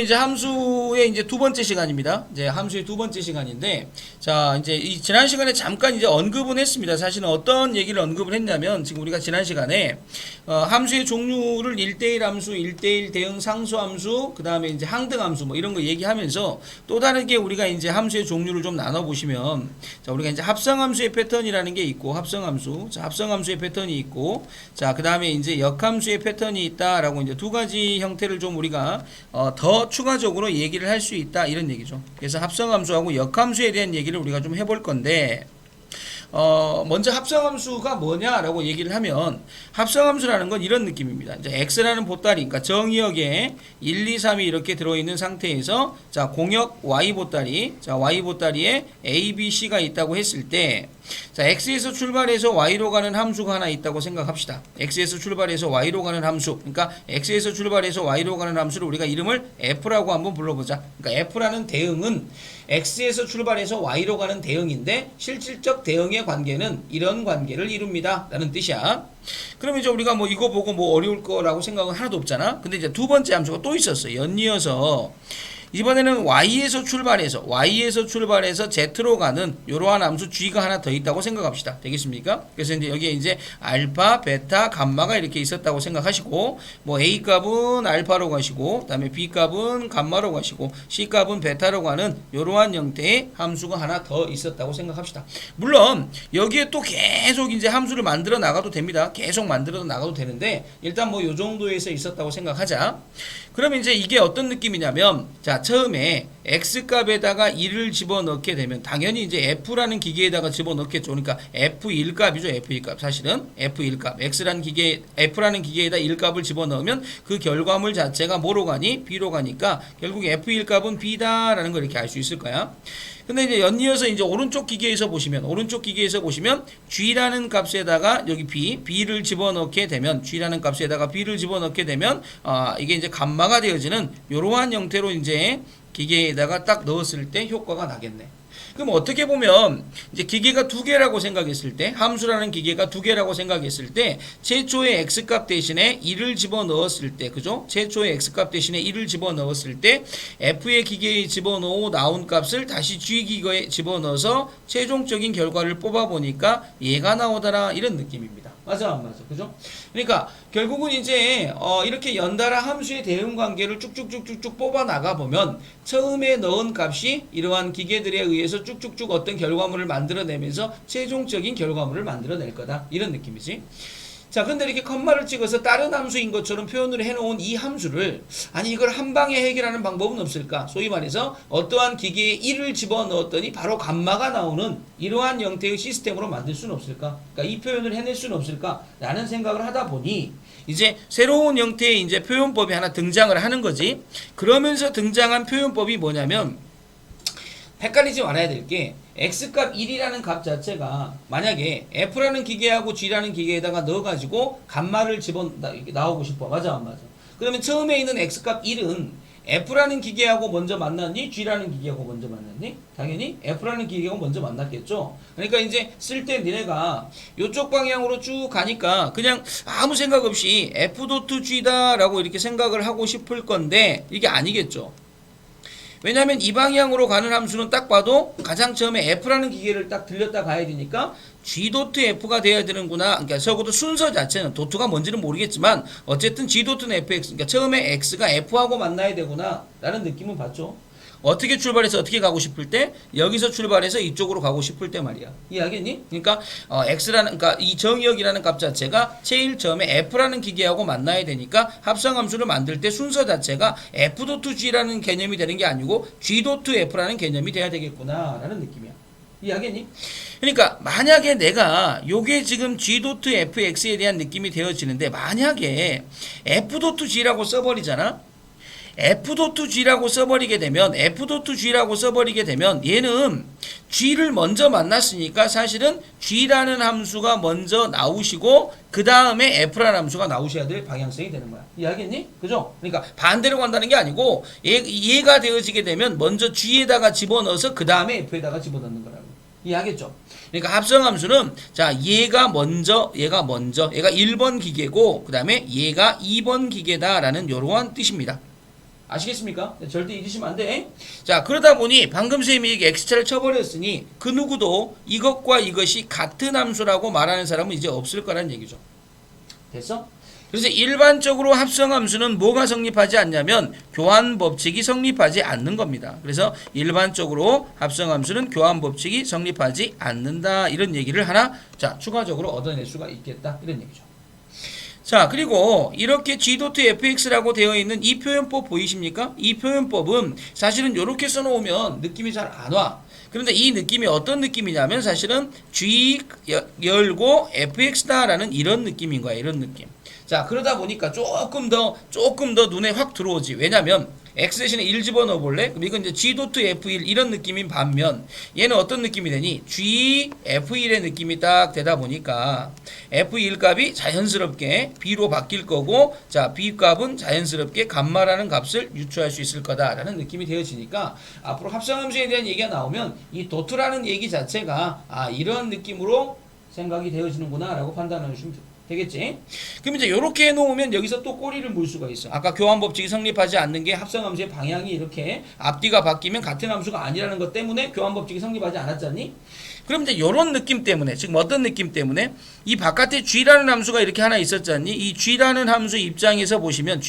오늘은 이제 함수의 이제 두 번째 시간입니다. 이제 함수의 두 번째 시간인데, 자, 이제 이 지난 시간에 잠깐 이제 언급은 했습니다. 사실은 어떤 얘기를 언급을 했냐면, 지금 우리가 지난 시간에, 함수의 종류를 1대1 함수, 1대1 대응 상수 함수, 그 다음에 이제 항등 함수, 뭐 이런 거 얘기하면서 또 다르게 우리가 이제 함수의 종류를 좀 나눠보시면, 자, 우리가 이제 합성함수의 패턴이라는 게 있고, 합성함수, 자, 합성함수의 패턴이 있고, 자, 그 다음에 이제 역함수의 패턴이 있다라고 이제 두 가지 형태를 좀 우리가 더 추가적으로 얘기를 할 수 있다 이런 얘기죠. 그래서 합성함수하고 역함수에 대한 얘기를 우리가 좀 해볼 건데, 먼저 합성함수가 뭐냐라고 얘기를 하면, 합성함수라는 건 이런 느낌입니다. 이제 x라는 보따리, 그러니까 정의역에 1, 2, 3이 이렇게 들어있는 상태에서, 자, 공역 y 보따리, 자, y 보따리에 a, b, c가 있다고 했을 때, 자, x에서 출발해서 y로 가는 함수가 하나 있다고 생각합시다. x에서 출발해서 y로 가는 함수, 그러니까 x에서 출발해서 y로 가는 함수를 우리가 이름을 f라고 한번 불러보자. 그러니까 f라는 대응은 x에서 출발해서 y로 가는 대응인데, 실질적 대응의 관계는 이런 관계를 이룹니다 라는 뜻이야. 그러면 이제 우리가 뭐 이거 보고 뭐 어려울 거라고 생각은 하나도 없잖아. 근데 이제 두 번째 함수가 또 있었어. 연이어서 이번에는 y에서 출발해서 z로 가는 이러한 함수 g가 하나 더 있다고 생각합시다. 되겠습니까? 그래서 이제 여기에 이제 알파, 베타, 감마가 이렇게 있었다고 생각하시고, 뭐 a 값은 알파로 가시고, 그다음에 b 값은 감마로 가시고, c 값은 베타로 가는 이러한 형태의 함수가 하나 더 있었다고 생각합시다. 물론 여기에 또 계속 이제 함수를 만들어 나가도 됩니다. 계속 만들어 나가도 되는데, 일단 뭐 요 정도에서 있었다고 생각하자. 그러면 이제 이게 어떤 느낌이냐면, 자, 처음에 x값에다가 1을 집어넣게 되면 당연히 이제 f라는 기계에다가 집어넣겠죠. 그러니까 f1값이죠. f1값. 사실은 f1값. f라는 기계에다 1값을 집어넣으면 그 결과물 자체가 뭐로 가니? b로 가니까 결국 f1값은 b다라는 걸 이렇게 알 수 있을 거야. 근데 이제 연이어서 이제 오른쪽 기계에서 보시면 g라는 값에다가 여기 b를 집어넣게 되면, g라는 값에다가 b를 집어넣게 되면 이게 이제 감마가 되어지는 이러한 형태로 이제 기계에다가 딱 넣었을 때 효과가 나겠네. 그럼 어떻게 보면 이제 기계가 두 개라고 생각했을 때, 함수라는 기계가 두 개라고 생각했을 때, 최초의 x값 대신에 1을 집어넣었을 때, 그죠? 최초의 x값 대신에 1을 집어넣었을 때 f의 기계에 집어넣어 나온 값을 다시 g 기계에 집어넣어서 최종적인 결과를 뽑아보니까 얘가 나오더라 이런 느낌입니다. 맞아 안 맞아? 그죠? 그러니까 결국은 이제 이렇게 연달아 함수의 대응 관계를 쭉쭉쭉쭉쭉 뽑아 나가 보면 처음에 넣은 값이 이러한 기계들에 의해서 쭉쭉쭉 어떤 결과물을 만들어내면서 최종적인 결과물을 만들어낼 거다 이런 느낌이지. 자, 근데 이렇게 컴마를 찍어서 다른 함수인 것처럼 표현을 해놓은 이 함수를, 아니 이걸 한 방에 해결하는 방법은 없을까? 소위 말해서 어떠한 기계에 1을 집어넣었더니 바로 감마가 나오는 이러한 형태의 시스템으로 만들 수는 없을까? 그러니까 이 표현을 해낼 수는 없을까? 라는 생각을 하다 보니 이제 새로운 형태의 이제 표현법이 하나 등장을 하는 거지. 그러면서 등장한 표현법이 뭐냐면, 헷갈리지 말아야 될 게, x값 1이라는 값 자체가 만약에 f라는 기계하고 g라는 기계에다가 넣어가지고 감마를 나오고 싶어. 맞아 안 맞아? 그러면 처음에 있는 x값 1은 f라는 기계하고 먼저 만났니? g라는 기계하고 먼저 만났니? 당연히 f라는 기계하고 먼저 만났겠죠. 그러니까 이제 쓸 때 니네가 이쪽 방향으로 쭉 가니까 그냥 아무 생각 없이 f.g다 라고 이렇게 생각을 하고 싶을 건데, 이게 아니겠죠. 왜냐하면 이 방향으로 가는 함수는 딱 봐도 가장 처음에 f라는 기계를 딱 들렸다 가야 되니까 g.f가 돼야 되는구나. 그러니까 적어도 순서 자체는, 도트가 뭔지는 모르겠지만 어쨌든 g.는 fx, 그러니까 처음에 x가 f하고 만나야 되구나 라는 느낌은 받죠. 어떻게 출발해서 어떻게 가고 싶을 때, 여기서 출발해서 이쪽으로 가고 싶을 때 말이야. 이해하겠니? 그러니까 그러니까 이 정의역이라는 값 자체가 제일 처음에 f라는 기계하고 만나야 되니까 합성함수를 만들 때 순서 자체가 f.g라는 개념이 되는 게 아니고 g.f라는 개념이 돼야 되겠구나라는 느낌이야. 이해하겠니? 그러니까 만약에 내가 요게 지금 g.fx에 대한 느낌이 되어지는데, 만약에 f.g라고 써버리잖아. f.g라고 써버리게 되면 얘는 g를 먼저 만났으니까 사실은 g라는 함수가 먼저 나오시고 그 다음에 f라는 함수가 나오셔야 될 방향성이 되는 거야. 이해하겠니? 그죠? 그러니까 반대로 간다는 게 아니고 얘가 되어지게 되면 먼저 g에다가 집어넣어서 그 다음에 f에다가 집어넣는 거라고. 이해하겠죠? 그러니까 합성함수는, 자, 얘가 1번 기계고 그 다음에 얘가 2번 기계다라는 이러한 뜻입니다. 아시겠습니까? 절대 잊으시면 안 돼. 자, 그러다 보니 방금 쌤이 x차를 쳐버렸으니 그 누구도 이것과 이것이 같은 함수라고 말하는 사람은 이제 없을 거라는 얘기죠. 됐어? 그래서 일반적으로 합성함수는 뭐가 성립하지 않냐면 교환법칙이 성립하지 않는 겁니다. 그래서 일반적으로 합성함수는 교환법칙이 성립하지 않는다. 이런 얘기를 하나 자 추가적으로 얻어낼 수가 있겠다. 이런 얘기죠. 자, 그리고 이렇게 g.fx라고 되어 있는 이 표현법 보이십니까? 이 표현법은 사실은 이렇게 써놓으면 느낌이 잘 안 와. 그런데 이 느낌이 어떤 느낌이냐면 사실은 g 열고 fx다라는 이런 느낌인 거야. 이런 느낌. 자, 그러다 보니까 조금 더 눈에 확 들어오지. 왜냐면 x 대신에 1 집어넣어 볼래? 그럼 이건 이제 g.f1 이런 느낌인 반면 얘는 어떤 느낌이 되니? gf1의 느낌이 딱 되다 보니까 f1 값이 자연스럽게 b로 바뀔 거고 자, b 값은 자연스럽게 감마라는 값을 유추할 수 있을 거다라는 느낌이 되어지니까 앞으로 합성함수에 대한 얘기가 나오면 이 도트라는 얘기 자체가 이런 느낌으로 생각이 되어지는구나 라고 판단해 주시면 됩니다. 되겠지? 그럼 이제 이렇게 해놓으면 여기서 또 꼬리를 물 수가 있어. 아까 교환법칙이 성립하지 않는 게 합성함수의 방향이 이렇게 앞뒤가 바뀌면 같은 함수가 아니라는 것 때문에 교환법칙이 성립하지 않았잖니? 그럼 이제 이런 느낌 때문에 지금 어떤 느낌 때문에 이 바깥에 g라는 함수가 이렇게 하나 있었잖니? 이 g라는 함수 입장에서 보시면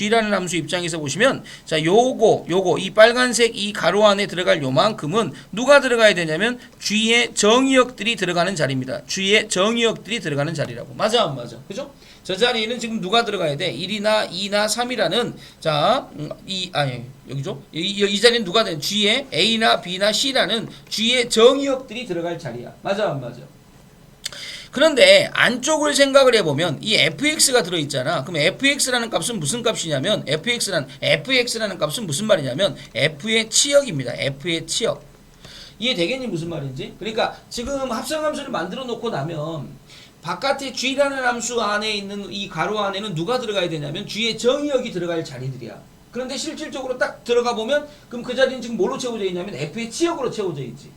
자 요거 이 빨간색 이 가로 안에 들어갈 요만큼은 누가 들어가야 되냐면 g의 정의역들이 들어가는 자리입니다. g의 정의역들이 들어가는 자리라고. 맞아 안 맞아? 그죠? 저 자리에는 지금 누가 들어가야 돼? 1이나 2나 3이라는 자, 여기죠? 이 자리는 누가 돼? G에 A나 B나 C라는 G의 정의역들이 들어갈 자리야. 맞아 안 맞아? 그런데 안쪽을 생각을 해보면 이 fx가 들어있잖아. 그럼 fx라는 값은 무슨 값이냐면 fx라는 값은 무슨 말이냐면 f의 치역입니다. f의 치역. 이해되겠니? 무슨 말인지? 그러니까 지금 합성함수를 만들어 놓고 나면 바깥에 g라는 함수 안에 있는 이 가로 안에는 누가 들어가야 되냐면 g의 정의역이 들어갈 자리들이야. 그런데 실질적으로 딱 들어가 보면 그럼 그 자리는 지금 뭘로 채워져 있냐면 f의 치역으로 채워져 있지.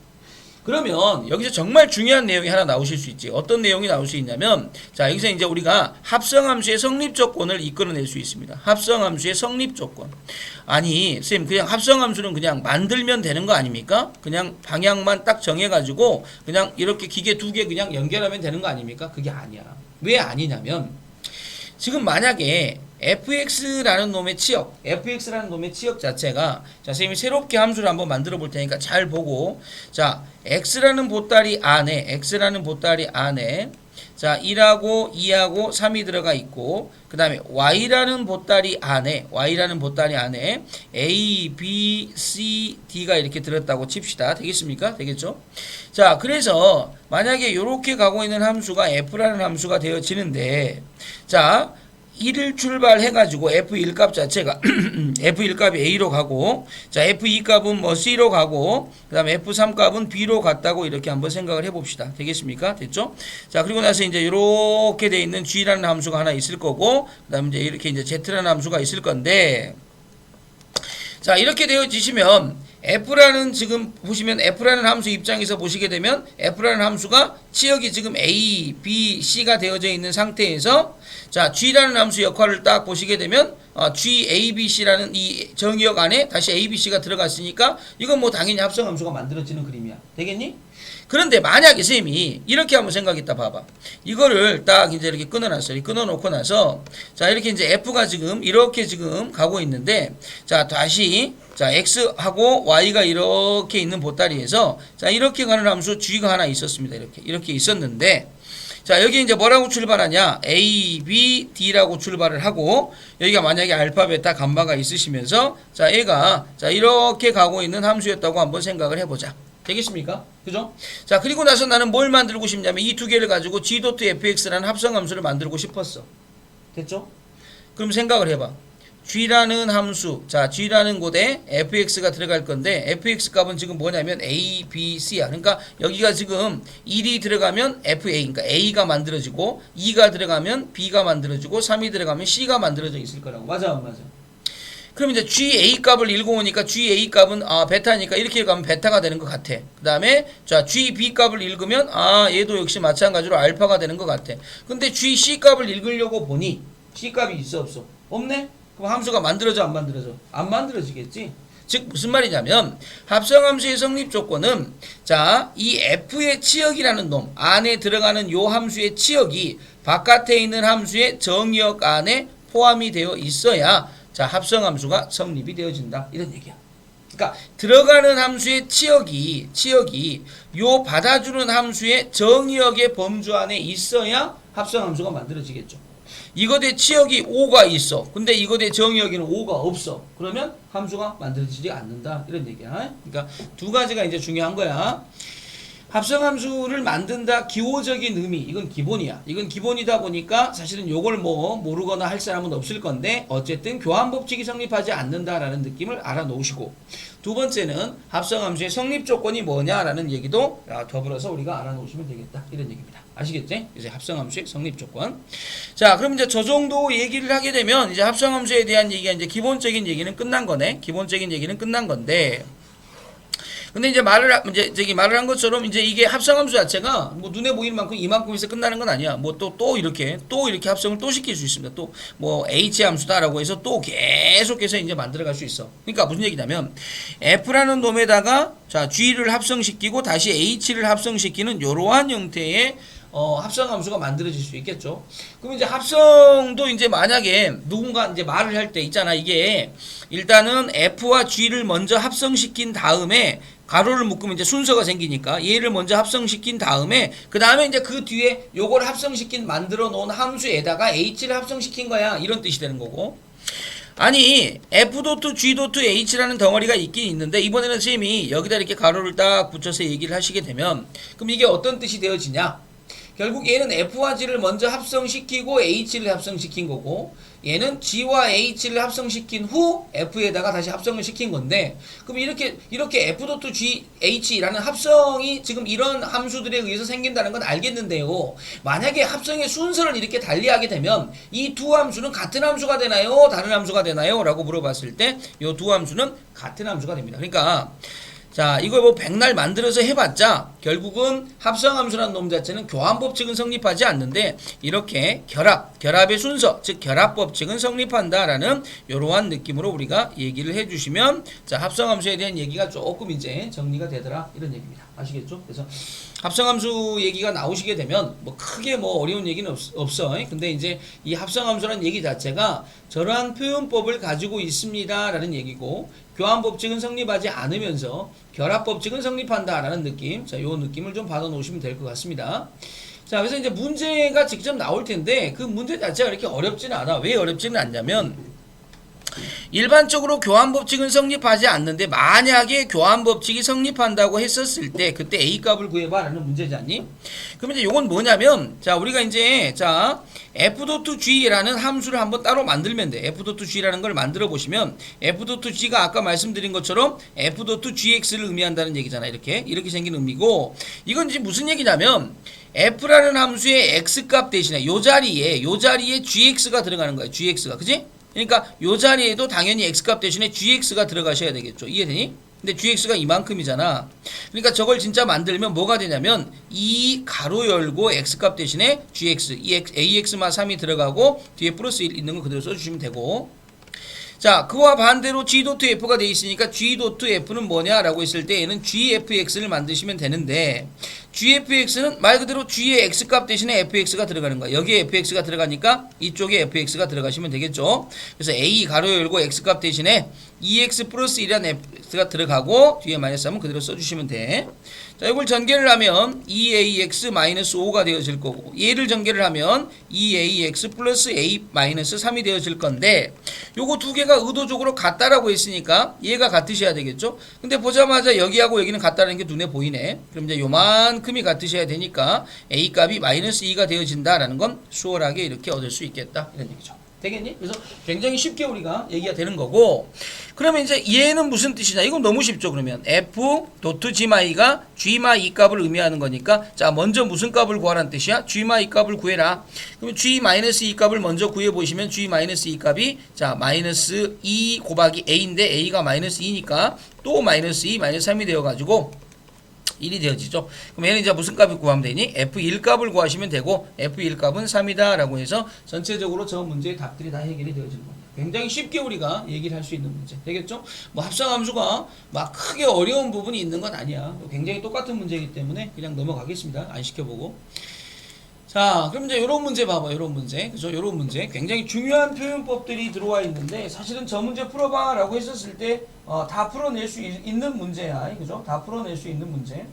그러면 여기서 정말 중요한 내용이 하나 나오실 수 있지. 어떤 내용이 나올 수 있냐면 자 여기서 이제 우리가 합성함수의 성립조건을 이끌어낼 수 있습니다. 합성함수의 성립조건. 아니 쌤 그냥 합성함수는 그냥 만들면 되는 거 아닙니까? 그냥 방향만 딱 정해가지고 그냥 이렇게 기계 두 개 그냥 연결하면 되는 거 아닙니까? 그게 아니야. 왜 아니냐면 지금 만약에 fx라는 놈의 치역 자체가 자 선생님이 새롭게 함수를 한번 만들어 볼 테니까 잘 보고 자 x라는 보따리 안에 자 1하고 2하고 3이 들어가 있고 그 다음에 y라는 보따리 안에 a, b, c, d가 이렇게 들었다고 칩시다. 되겠습니까? 되겠죠? 자 그래서 만약에 이렇게 가고 있는 함수가 f라는 함수가 되어지는데 자 1을 출발해가지고 F1 값 자체가 F1 값이 A로 가고 자 F2 값은 뭐 C로 가고 그 다음에 F3 값은 B로 갔다고 이렇게 한번 생각을 해봅시다. 되겠습니까? 됐죠? 자 그리고 나서 이제 이렇게 돼 있는 G라는 함수가 하나 있을 거고 그 다음에 이제 이렇게 이제 Z라는 함수가 있을 건데 자 이렇게 되어지시면 F라는 지금 보시면 F라는 함수 입장에서 보시게 되면 F라는 함수가 치역이 지금 A, B, C가 되어져 있는 상태에서 자 G라는 함수 역할을 딱 보시게 되면 G, A, B, C라는 이 정의역 안에 다시 A, B, C가 들어갔으니까 이건 뭐 당연히 합성함수가 만들어지는 그림이야. 되겠니? 그런데 만약에 쌤이 이렇게 한번 생각했다 봐봐. 이거를 딱 이제 이렇게 끊어놨어요. 끊어놓고 나서 자 이렇게 이제 F가 지금 이렇게 지금 가고 있는데 자 다시 자 X하고 Y가 이렇게 있는 보따리에서 자 이렇게 가는 함수 G가 하나 있었습니다. 이렇게 있었는데 자 여기 이제 뭐라고 출발하냐 A, B, D라고 출발을 하고 여기가 만약에 알파, 베타, 감마가 있으시면서 자 얘가 자 이렇게 가고 있는 함수였다고 한번 생각을 해보자. 되겠습니까? 그죠? 자 그리고 나서 나는 뭘 만들고 싶냐면 이 두 개를 가지고 g.fx라는 합성함수를 만들고 싶었어. 됐죠? 그럼 생각을 해봐. g라는 함수 자 g라는 곳에 fx가 들어갈 건데 fx 값은 지금 뭐냐면 a, b, c야. 그러니까 여기가 지금 1이 들어가면 fa 그러니까 a가 만들어지고 2가 들어가면 b가 만들어지고 3이 들어가면 c가 만들어져 있을 거라고. 맞아 안 맞아? 그럼 이제 GA 값을 읽고 오니까 GA 값은 베타니까 이렇게 가면 베타가 되는 것 같아. 그 다음에 자 GB 값을 읽으면 얘도 역시 마찬가지로 알파가 되는 것 같아. 근데 GC 값을 읽으려고 보니 C 값이 있어 없어? 없네? 그럼 함수가 만들어져 안 만들어져? 안 만들어지겠지. 즉 무슨 말이냐면 합성함수의 성립 조건은 자, 이 f의 치역이라는 놈 안에 들어가는 요 함수의 치역이 바깥에 있는 함수의 정의역 안에 포함이 되어 있어야 자, 합성함수가 성립이 되어진다. 이런 얘기야. 그러니까 들어가는 함수의 치역이 요 받아주는 함수의 정의역의 범주 안에 있어야 합성함수가 만들어지겠죠. 이것의 치역이 5가 있어. 근데 이것의 정의역에는 5가 없어. 그러면 함수가 만들어지지 않는다. 이런 얘기야. 그러니까 두 가지가 이제 중요한 거야. 합성함수를 만든다 기호적인 의미 이건 기본이야. 이건 기본이다 보니까 사실은 요걸 뭐 모르거나 할 사람은 없을 건데 어쨌든 교환법칙이 성립하지 않는다라는 느낌을 알아놓으시고 두 번째는 합성함수의 성립 조건이 뭐냐라는 얘기도 더불어서 우리가 알아놓으시면 되겠다. 이런 얘기입니다. 아시겠지? 이제 합성함수의 성립 조건. 자, 그럼 이제 저 정도 얘기를 하게 되면 이제 합성함수에 대한 얘기가 이제 기본적인 얘기는 끝난 거네. 기본적인 얘기는 끝난 건데. 근데 이제 말을 한 것처럼 이제 이게 합성함수 자체가 뭐 눈에 보이는 만큼 이만큼에서 끝나는 건 아니야. 뭐 또 이렇게 합성을 또 시킬 수 있습니다. 또 뭐 H 함수다라고 해서 또 계속해서 이제 만들어갈 수 있어. 그러니까 무슨 얘기냐면 F라는 놈에다가 자 G를 합성시키고 다시 H를 합성시키는 이러한 형태의 합성함수가 만들어질 수 있겠죠. 그럼 이제 합성도 이제 만약에 누군가 이제 말을 할 때 있잖아. 이게 일단은 F와 G를 먼저 합성시킨 다음에 가로를 묶으면 이제 순서가 생기니까 얘를 먼저 합성시킨 다음에 그 다음에 이제 그 뒤에 요걸 합성시킨 만들어 놓은 함수에다가 H를 합성시킨 거야. 이런 뜻이 되는 거고. 아니 F.G.H라는 덩어리가 있긴 있는데 이번에는 선생님이 여기다 이렇게 가로를 딱 붙여서 얘기를 하시게 되면 그럼 이게 어떤 뜻이 되어지냐? 결국 얘는 F와 G를 먼저 합성시키고 H를 합성시킨 거고 얘는 G와 H를 합성시킨 후 F에다가 다시 합성을 시킨 건데 그럼 이렇게 F.GH라는 합성이 지금 이런 함수들에 의해서 생긴다는 건 알겠는데요. 만약에 합성의 순서를 이렇게 달리하게 되면 이 두 함수는 같은 함수가 되나요? 다른 함수가 되나요? 라고 물어봤을 때 이 두 함수는 같은 함수가 됩니다. 그러니까 자, 이걸 뭐 백날 만들어서 해봤자 결국은 합성함수라는 놈 자체는 교환법칙은 성립하지 않는데 이렇게 결합의 순서, 즉 결합법칙은 성립한다라는 이러한 느낌으로 우리가 얘기를 해주시면 자, 합성함수에 대한 얘기가 조금 이제 정리가 되더라 이런 얘기입니다. 아시겠죠? 그래서 합성함수 얘기가 나오시게 되면 뭐 크게 뭐 어려운 얘기는 없어. 근데 이제 이 합성함수라는 얘기 자체가 저러한 표현법을 가지고 있습니다라는 얘기고 교환법칙은 성립하지 않으면서 결합법칙은 성립한다라는 느낌. 자, 요 느낌을 좀 받아 놓으시면 될 것 같습니다. 자, 그래서 이제 문제가 직접 나올 텐데 그 문제 자체가 이렇게 어렵지는 않아. 왜 어렵지는 않냐면 일반적으로 교환법칙은 성립하지 않는데 만약에 교환법칙이 성립한다고 했었을 때 그때 A 값을 구해봐 라는 문제지 않니? 그럼 이제 요건 뭐냐면 자 우리가 이제 자 F.G라는 함수를 한번 따로 만들면 돼. F.G라는 걸 만들어 보시면 F.G가 아까 말씀드린 것처럼 F.Gx를 의미한다는 얘기잖아. 이렇게 생긴 의미고 이건 이제 무슨 얘기냐면 F라는 함수의 X값 대신에 요 자리에 Gx가 들어가는 거야. Gx가 그지? 그러니까 요 자리에도 당연히 x값 대신에 gx가 들어가셔야 되겠죠. 이해되니? 근데 gx가 이만큼이잖아. 그러니까 저걸 진짜 만들면 뭐가 되냐면 이 가로 열고 x값 대신에 gx, ax만 3이 들어가고 뒤에 플러스 1 있는 거 그대로 써주시면 되고 자, 그와 반대로 G.F가 돼 있으니까 G.F는 뭐냐라고 했을 때 얘는 GFX를 만드시면 되는데 GFX는 말 그대로 G의 X값 대신에 FX가 들어가는 거야. 여기에 FX가 들어가니까 이쪽에 FX가 들어가시면 되겠죠. 그래서 A 가로 열고 X값 대신에 2X 플러스 1이라는 X가 들어가고 뒤에 마이너스 하면 그대로 써주시면 돼. 자, 이걸 전개를 하면 2AX 마이너스 5가 되어질 거고 얘를 전개를 하면 2AX 플러스 A 마이너스 3이 되어질 건데 요거 두 개가 의도적으로 같다라고 했으니까 얘가 같으셔야 되겠죠. 근데 보자마자 여기하고 여기는 같다는 게 눈에 보이네. 그럼 이제 요만큼이 같으셔야 되니까 A 값이 마이너스 2가 되어진다라는 건 수월하게 이렇게 얻을 수 있겠다 이런 얘기죠. 되겠니? 그래서 굉장히 쉽게 우리가 얘기가 되는 거고 그러면 이제 얘는 무슨 뜻이냐 이건 너무 쉽죠. 그러면 F.G마이가 G마이 값을 의미하는 거니까 자 먼저 무슨 값을 구하라는 뜻이야? G마이 값을 구해라. 그러면 G-2 값을 먼저 구해보시면 G-2 값이 자 마이너스 2 곱하기 A인데 A가 마이너스 2니까 또 마이너스 2 마이너스 3이 되어가지고 1이 되어지죠. 그럼 얘는 이제 무슨 값을 구하면 되니? F1 값을 구하시면 되고 F1 값은 3이다 라고 해서 전체적으로 저 문제의 답들이 다 해결이 되어지는 겁니다. 굉장히 쉽게 우리가 얘기를 할 수 있는 문제 되겠죠? 뭐 합성함수가 막 크게 어려운 부분이 있는 건 아니야. 굉장히 똑같은 문제이기 때문에 그냥 넘어가겠습니다. 안 시켜보고. 자, 그럼 이제 요런 문제 봐봐. 요런 문제. 그죠? 요런 문제. 굉장히 중요한 표현법들이 들어와 있는데 사실은 저 문제 풀어봐 라고 했었을 때 다 풀어낼 수 있는 문제야. 그죠? 다 풀어낼 수 있는 문제.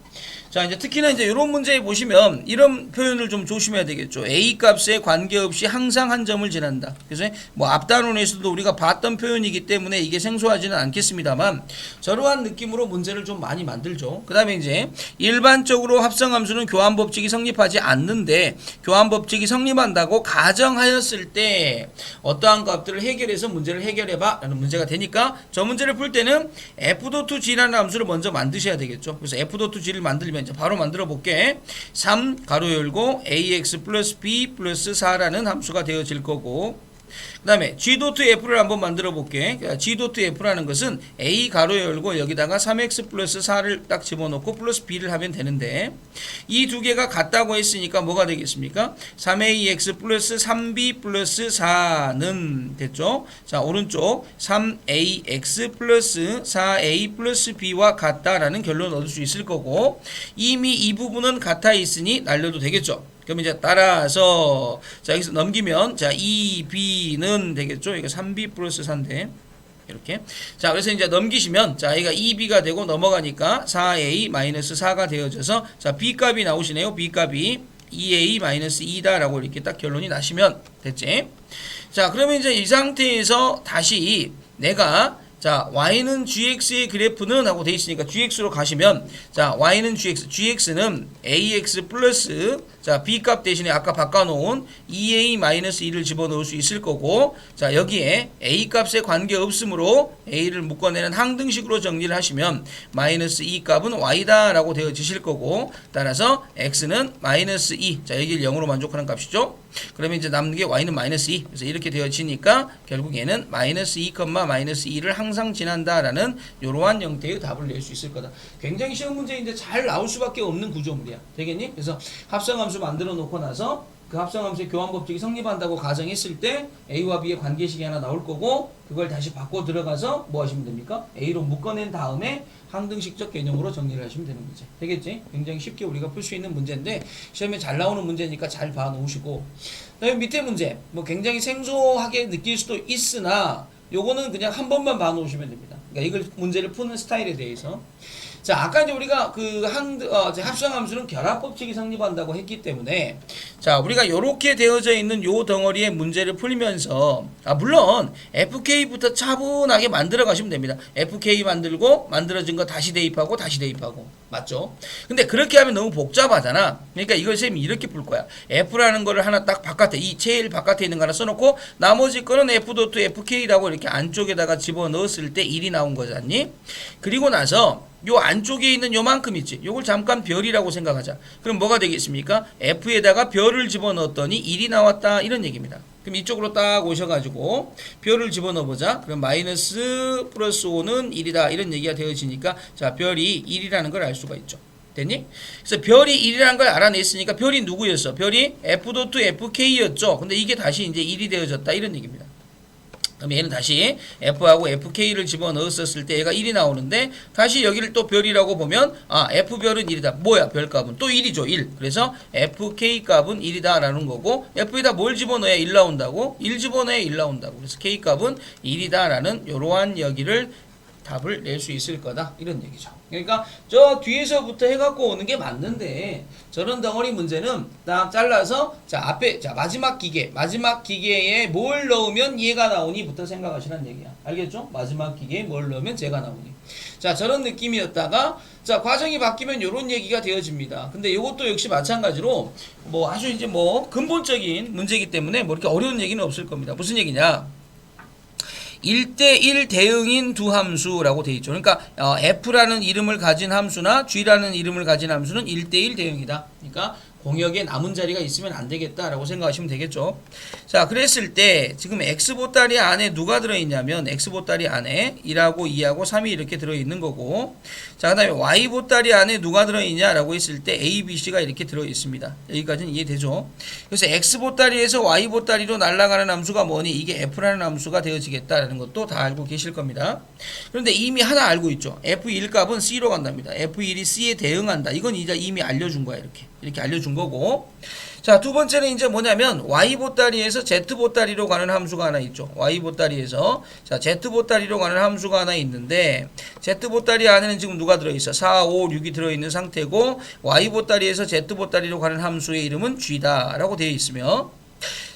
자, 이제 특히나 이제 요런 문제에 보시면 이런 표현을 좀 조심해야 되겠죠. A 값에 관계없이 항상 한 점을 지난다. 그래서 뭐 앞단원에서도 우리가 봤던 표현이기 때문에 이게 생소하지는 않겠습니다만 저러한 느낌으로 문제를 좀 많이 만들죠. 그 다음에 이제 일반적으로 합성함수는 교환법칙이 성립하지 않는데 교환법칙이 성립한다고 가정하였을 때 어떠한 값들을 해결해서 문제를 해결해봐 라는 문제가 되니까 저 문제를 풀 때는 f.g라는 함수를 먼저 만드셔야 되겠죠. 그래서 f.g를 만들면 이제 바로 만들어 볼게. 3 가로 열고 ax 플러스 b 플러스 4라는 함수가 되어질 거고 그 다음에 g.f를 한번 만들어 볼게. g.f라는 것은 a 가로 열고 여기다가 3x 플러스 4를 딱 집어넣고 플러스 b를 하면 되는데 이 두 개가 같다고 했으니까 뭐가 되겠습니까? 3ax 플러스 3b 플러스 4는 됐죠? 자, 오른쪽 3ax 플러스 4a 플러스 b와 같다라는 결론을 얻을 수 있을 거고 이미 이 부분은 같아 있으니 날려도 되겠죠? 그럼 이제 따라서 자 여기서 넘기면 자 2b는 되겠죠. 이거 3b 플러스 4인데 이렇게 자 그래서 이제 넘기시면 자 여기가 2b가 되고 넘어가니까 4a 마이너스 4가 되어져서 자 b 값이 나오시네요. b 값이 2a 마이너스 2다라고 이렇게 딱 결론이 나시면 됐지. 자 그러면 이제 이 상태에서 다시 내가 자 y는 gx의 그래프는 하고 돼 있으니까 gx로 가시면 자 y는 gx는 ax 플러스 자 b 값 대신에 아까 바꿔놓은 2a-2를 집어넣을 수 있을 거고 자 여기에 a 값에 관계없으므로 a를 묶어내는 항등식으로 정리를 하시면 마이너스 2 값은 y다 라고 되어지실 거고 따라서 x는 마이너스 2 자 여기를 0으로 만족하는 값이죠. 그러면 이제 남는 게 y는 마이너스 2 그래서 이렇게 되어지니까 결국 얘는 마이너스 2, 마이너스 2를 항상 지난다라는 이러한 형태의 답을 낼 수 있을 거다. 굉장히 쉬운 문제인데 잘 나올 수밖에 없는 구조물이야. 되겠니? 그래서 합성함수 만들어 놓고 나서 그 합성함수의 교환법칙이 성립한다고 가정했을 때 A와 B의 관계식이 하나 나올 거고 그걸 다시 바꿔 들어가서 뭐 하시면 됩니까? A로 묶어낸 다음에 항등식적 개념으로 정리를 하시면 되는 문제. 되겠지? 굉장히 쉽게 우리가 풀 수 있는 문제인데 시험에 잘 나오는 문제니까 잘 봐 놓으시고 그다음에 밑에 문제 뭐 굉장히 생소하게 느낄 수도 있으나 요거는 그냥 한 번만 봐 놓으시면 됩니다. 그러니까 이걸 문제를 푸는 스타일에 대해서 자, 아까 이제 우리가 그 합성함수는 결합법칙이 성립한다고 했기 때문에 자, 우리가 요렇게 되어져 있는 요 덩어리의 문제를 풀면서 물론 FK부터 차분하게 만들어 가시면 됩니다. FK 만들고 만들어진 거 다시 대입하고 다시 대입하고 맞죠? 근데 그렇게 하면 너무 복잡하잖아. 그러니까 이걸 쌤이 이렇게 풀 거야. F라는 거를 하나 딱 바깥에 이 제일 바깥에 있는 거 하나 써놓고 나머지 거는 F.FK라고 이렇게 안쪽에다가 집어넣었을 때 1이 나온 거잖니? 그리고 나서 요 안쪽에 있는 요만큼 있지. 요걸 잠깐 별이라고 생각하자. 그럼 뭐가 되겠습니까? F에다가 별을 집어넣었더니 1이 나왔다. 이런 얘기입니다. 그럼 이쪽으로 딱 오셔가지고 별을 집어넣어보자. 그럼 마이너스 플러스 5는 1이다. 이런 얘기가 되어지니까 자 별이 1이라는 걸 알 수가 있죠. 됐니? 그래서 별이 1이라는 걸 알아냈으니까 별이 누구였어? 별이 F.FK였죠. 근데 이게 다시 이제 1이 되어졌다. 이런 얘기입니다. 그럼 얘는 다시 F하고 FK를 집어넣었을 때 얘가 1이 나오는데 다시 여기를 또 별이라고 보면 F별은 1이다. 뭐야 별값은? 또 1이죠. 1. 그래서 FK값은 1이다 라는 거고 F에다 뭘 집어넣어야 1 나온다고? 1 집어넣어야 1 나온다고. 그래서 K값은 1이다 라는 요러한 여기를 답을 낼 수 있을 거다. 이런 얘기죠. 그러니까 저 뒤에서부터 해갖고 오는 게 맞는데 저런 덩어리 문제는 딱 잘라서 자 앞에 자 마지막 기계에 뭘 넣으면 얘가 나오니부터 생각하시라는 얘기야. 알겠죠? 마지막 기계에 뭘 넣으면 쟤가 나오니. 자 저런 느낌이었다가 자 과정이 바뀌면 요런 얘기가 되어집니다. 근데 이것도 역시 마찬가지로 뭐 아주 이제 뭐 근본적인 문제이기 때문에 뭐 이렇게 어려운 얘기는 없을 겁니다. 무슨 얘기냐? 1대1 대응인 두 함수라고 되어 있죠. 그러니까 F라는 이름을 가진 함수나 G라는 이름을 가진 함수는 1대1 대응이다. 그러니까 공역에 남은 자리가 있으면 안 되겠다라고 생각하시면 되겠죠. 자, 그랬을 때 지금 x보따리 안에 누가 들어있냐면 x보따리 안에 1하고 2하고 3이 이렇게 들어있는 거고, 자, 그 다음에 y보따리 안에 누가 들어있냐라고 했을 때 a, b, c가 이렇게 들어있습니다. 여기까지는 이해되죠. 그래서 x보따리에서 y보따리로 날아가는 함수가 뭐니? 이게 f라는 함수가 되어지겠다라는 것도 다 알고 계실 겁니다. 그런데 이미 하나 알고 있죠. f1 값은 c로 간답니다. f1이 c에 대응한다. 이건 이제 이미 알려준 거야. 이렇게 알려준 거고. 자, 두 번째는 이제 뭐냐면 y보따리에서 z보따리로 가는 함수가 하나 있죠. y보따리에서 자, z보따리로 가는 함수가 하나 있는데, z보따리 안에는 지금 누가 들어있어? 4, 5, 6이 들어있는 상태고, y보따리에서 z보따리로 가는 함수의 이름은 g다 라고 되어 있으며,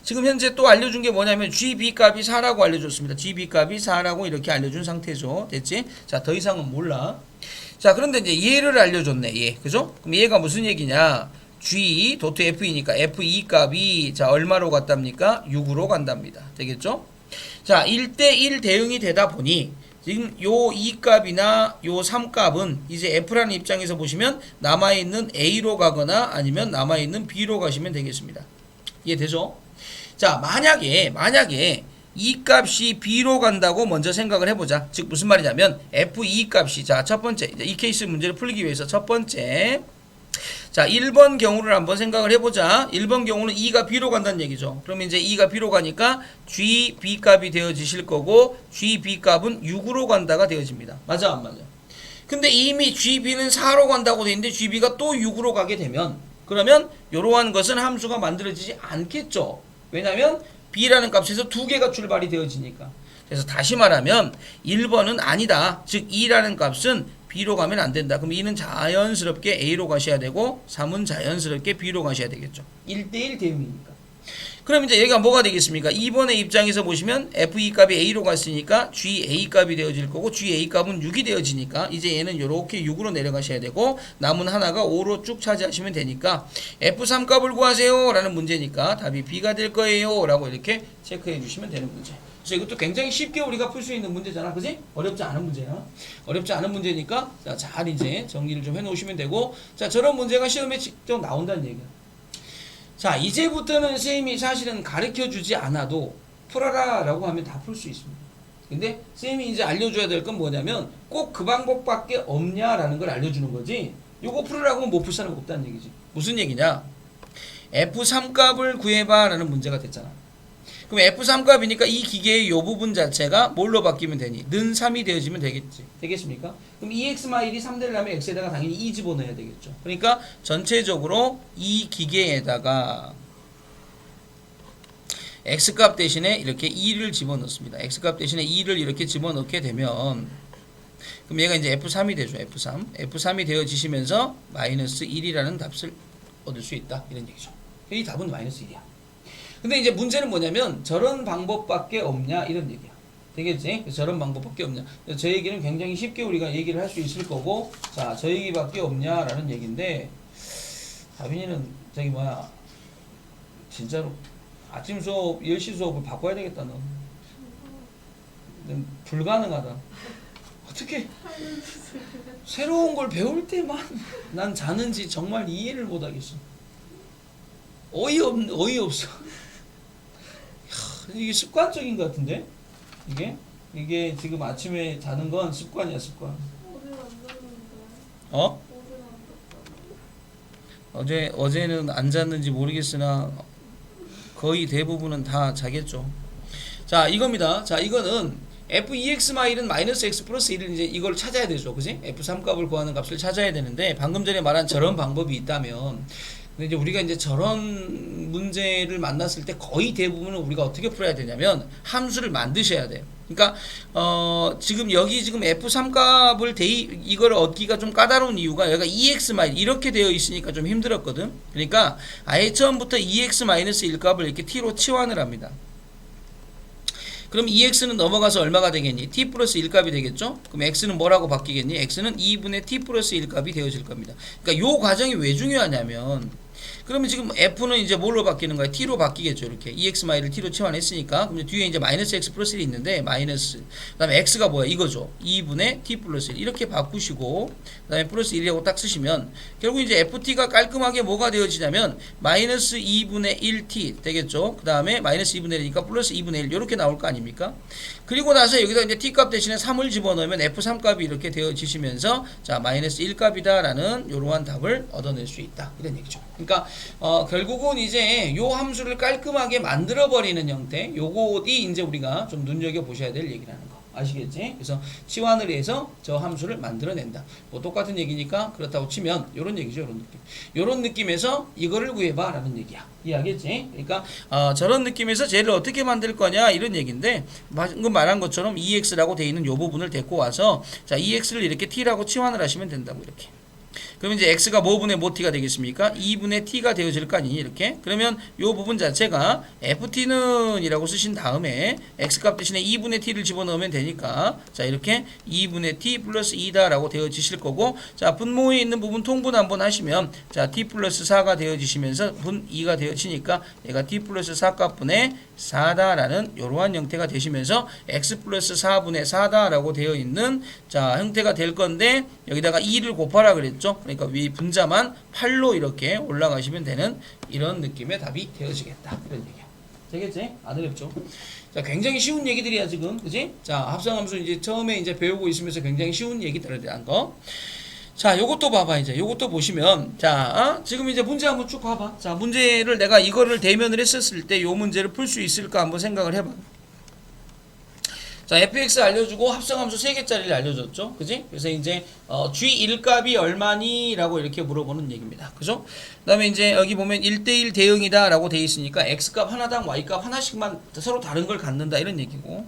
지금 현재 또 알려준 게 뭐냐면 GB 값이 4라고 알려줬습니다. GB 값이 4라고 이렇게 알려준 상태죠. 됐지? 자, 더 이상은 몰라. 자, 그런데 이제 얘를 알려줬네. 얘. 그죠? 그럼 얘가 무슨 얘기냐? G 도트 F이니까 F2 값이 자, 얼마로 갔답니까? 6으로 간답니다. 되겠죠? 자, 1대1 대응이 되다 보니 지금 요 2 값이나 요 3 값은 이제 F라는 입장에서 보시면 남아있는 A로 가거나 아니면 남아있는 B로 가시면 되겠습니다. 이해되죠? 자, 만약에 이 값이 B로 간다고 먼저 생각을 해보자. 즉 무슨 말이냐면 F2 값이 자, 첫 번째 이 케이스 문제를 풀기 위해서 첫 번째 자, 1번 경우를 한번 생각을 해보자. 1번 경우는 2가 B로 간다는 얘기죠. 그러면 이제 2가 B로 가니까 GB 값이 되어지실 거고 GB 값은 6으로 간다가 되어집니다. 맞아 안 맞아? 근데 이미 GB는 4로 간다고 되어 있는데 GB가 또 6으로 가게 되면 그러면 이러한 것은 함수가 만들어지지 않겠죠. 왜냐하면 B라는 값에서 두 개가 출발이 되어지니까. 그래서 다시 말하면 1번은 아니다. 즉 2라는 값은 B로 가면 안 된다. 그럼 2는 자연스럽게 A로 가셔야 되고 3은 자연스럽게 B로 가셔야 되겠죠. 1대1 대응이니까. 그럼 이제 여기가 뭐가 되겠습니까? 2번의 입장에서 보시면 F2 값이 A로 갔으니까 GA 값이 되어질 거고 GA 값은 6이 되어지니까 이제 얘는 이렇게 6으로 내려가셔야 되고 남은 하나가 5로 쭉 차지하시면 되니까 F3 값을 구하세요 라는 문제니까 답이 B가 될 거예요 라고 이렇게 체크해 주시면 되는 문제. 그래서 이것도 굉장히 쉽게 우리가 풀 수 있는 문제잖아. 그지? 어렵지 않은 문제야. 어렵지 않은 문제니까 자, 잘 이제 정리를 좀 해 놓으시면 되고 자, 저런 문제가 시험에 직접 나온다는 얘기야. 자, 이제부터는 선생님이 사실은 가르쳐 주지 않아도 풀어라 라고 하면 다 풀 수 있습니다. 근데 선생님이 이제 알려줘야 될 건 뭐냐면 꼭 그 방법밖에 없냐라는 걸 알려주는 거지 요거 풀으라고 하면 못 풀 사람 없다는 얘기지. 무슨 얘기냐? F3 값을 구해봐 라는 문제가 됐잖아. 그럼 F3 값이니까 이 기계의 요 부분 자체가 뭘로 바뀌면 되니? 는 3이 되어지면 되겠지. 되겠습니까? 그럼 EX 마일이 3 되려면 X에다가 당연히 2 집어넣어야 되겠죠. 그러니까 전체적으로 이 기계에다가 X값 대신에 이렇게 2를 집어넣습니다. X값 대신에 2를 이렇게 집어넣게 되면 그럼 얘가 이제 F3이 되죠. F3이 되어지시면서 마이너스 1이라는 답을 얻을 수 있다. 이런 얘기죠. 이 답은 마이너스 1이야. 근데 이제 문제는 뭐냐면 저런 방법밖에 없냐 이런 얘기야. 되겠지? 저런 방법밖에 없냐. 저 얘기는 굉장히 쉽게 우리가 얘기를 할 수 있을 거고 자, 저 얘기밖에 없냐라는 얘기인데 다빈이는 저기 뭐야 진짜로 아침 수업 10시 수업을 바꿔야 되겠다. 넌 불가능하다. 어떻게 새로운 걸 배울 때만 난 자는지 정말 이해를 못하겠어. 어이없어. 이게 습관적인 것 같은데? 이게 지금 아침에 자는 건 습관이야, 습관. 어? 어제는 안 잤는지 모르겠으나 거의 대부분은 다 자겠죠. 자, 이겁니다. 자, 이거는 F2x 마일은 마이너스 x 플러스 1을 이제 이걸 찾아야 되죠. 그지? F3 값을 구하는 값을 찾아야 되는데 방금 전에 말한 저런 방법이 있다면 근데 이제 우리가 이제 저런 문제를 만났을 때 거의 대부분은 우리가 어떻게 풀어야 되냐면 함수를 만드셔야 돼요. 그러니까 지금 여기 지금 F3 값을 이걸 얻기가 좀 까다로운 이유가 여기가 2x 마일 이렇게 되어 있으니까 좀 힘들었거든. 그러니까 아예 처음부터 2x 마이너스 1 값을 이렇게 t로 치환을 합니다. 그럼 2x는 넘어가서 얼마가 되겠니? t 플러스 1 값이 되겠죠? 그럼 x는 뭐라고 바뀌겠니? x는 2분의 t 플러스 1 값이 되어질 겁니다. 그러니까 요 과정이 왜 중요하냐면 그러면 지금 F는 이제 뭘로 바뀌는 거야? T로 바뀌겠죠. 이렇게 EX마이를 T로 치환했으니까. 그럼 뒤에 이제 마이너스 X 플러스 1이 있는데 마이너스. 그 다음에 X가 뭐야? 이거죠. 2분의 T 플러스 1. 이렇게 바꾸시고 그 다음에 플러스 1이라고 딱 쓰시면 결국 이제 FT가 깔끔하게 뭐가 되어지냐면 마이너스 2분의 1T 되겠죠. 그 다음에 마이너스 2분의 1이니까 플러스 2분의 1 이렇게 나올 거 아닙니까? 그리고 나서 여기다 이제 T 값 대신에 3을 집어넣으면 F3 값이 이렇게 되어지시면서 자 마이너스 1 값이다 라는 이러한 답을 얻어낼 수 있다. 이런 얘기죠. 그러니까 결국은 이제 요 함수를 깔끔하게 만들어 버리는 형태, 요것이 이제 우리가 좀 눈여겨 보셔야 될 얘기라는 거 아시겠지? 그래서 치환을 해서 저 함수를 만들어낸다. 뭐 똑같은 얘기니까 그렇다고 치면 요런 얘기죠. 요런 느낌. 요런 느낌에서 이거를 구해봐 라는 얘기야. 이해하겠지? 그러니까 저런 느낌에서 쟤를 어떻게 만들 거냐 이런 얘기인데 방금 말한 것처럼 EX라고 돼 있는 요 부분을 데리고 와서 자 EX를 이렇게 T라고 치환을 하시면 된다고 이렇게. 그러면 이제 x가 뭐분의 뭐 t가 되겠습니까? 2분의 t가 되어질 거 아니니 이렇게. 그러면 요 부분 자체가 ft는 이라고 쓰신 다음에 x값 대신에 2분의 t를 집어넣으면 되니까 자 이렇게 2분의 t 플러스 2다 라고 되어지실 거고 자 분모에 있는 부분 통분 한번 하시면 자 t 플러스 4가 되어지시면서 분 2가 되어지니까 얘가 t 플러스 4값분의 4다 라는 이러한 형태가 되시면서 x 플러스 4분의 4다 라고 되어 있는 자 형태가 될 건데 여기다가 2를 곱하라 그랬죠. 그러니까 위 분자만 8로 이렇게 올라가시면 되는 이런 느낌의 답이 되어지겠다. 이런 얘기야. 되겠지? 안 어렵죠? 자, 굉장히 쉬운 얘기들이야, 지금. 그지? 자, 합성함수 이제 처음에 이제 배우고 있으면서 굉장히 쉬운 얘기들에 대한 거. 자, 요것도 봐봐, 이제. 요것도 보시면. 자, 지금 이제 문제 한번 쭉 봐봐. 자, 문제를 내가 이거를 대면을 했었을 때 요 문제를 풀 수 있을까 한번 생각을 해봐. 자, fx 알려주고 합성함수 3개짜리를 알려줬죠. 그지? 그래서 이제 g1 값이 얼마니? 라고 이렇게 물어보는 얘기입니다. 그죠? 그 다음에 이제 여기 보면 1대1 대응이다 라고 돼 있으니까 x값 하나당 y값 하나씩만 서로 다른 걸 갖는다 이런 얘기고.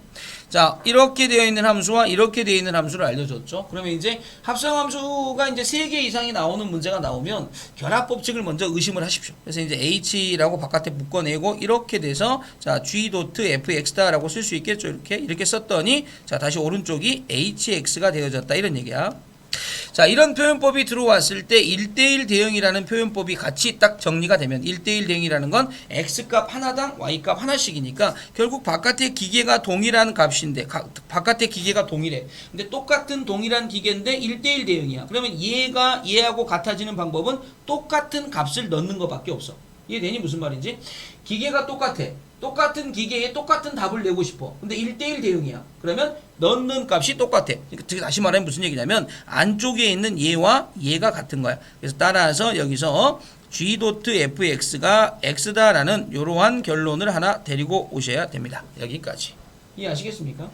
자, 이렇게 되어 있는 함수와 이렇게 되어 있는 함수를 알려줬죠. 그러면 이제 합성함수가 이제 3개 이상이 나오는 문제가 나오면 결합법칙을 먼저 의심을 하십시오. 그래서 이제 h라고 바깥에 묶어내고 이렇게 돼서 자, g 도트 fx다 라고 쓸 수 있겠죠. 이렇게 썼더니 자, 다시 오른쪽이 hx가 되어졌다 이런 얘기야. 자, 이런 표현법이 들어왔을 때 1대1 대응이라는 표현법이 같이 딱 정리가 되면 1대1 대응이라는 건 x값 하나당 y값 하나씩이니까 결국 바깥의 기계가 동일한 값인데 바깥의 기계가 동일해. 근데 똑같은 동일한 기계인데 1대1 대응이야. 그러면 얘하고 같아지는 방법은 똑같은 값을 넣는 것밖에 없어. 이해되니? 무슨 말인지? 기계가 똑같아. 똑같은 기계에 똑같은 답을 내고 싶어. 근데 1대1 대응이야. 그러면 넣는 값이 똑같아. 다시 말하면 무슨 얘기냐면 안쪽에 있는 얘와 얘가 같은 거야. 그래서 따라서 여기서 g 도트 fx가 x다라는 이러한 결론을 하나 데리고 오셔야 됩니다. 여기까지. 이해하시겠습니까?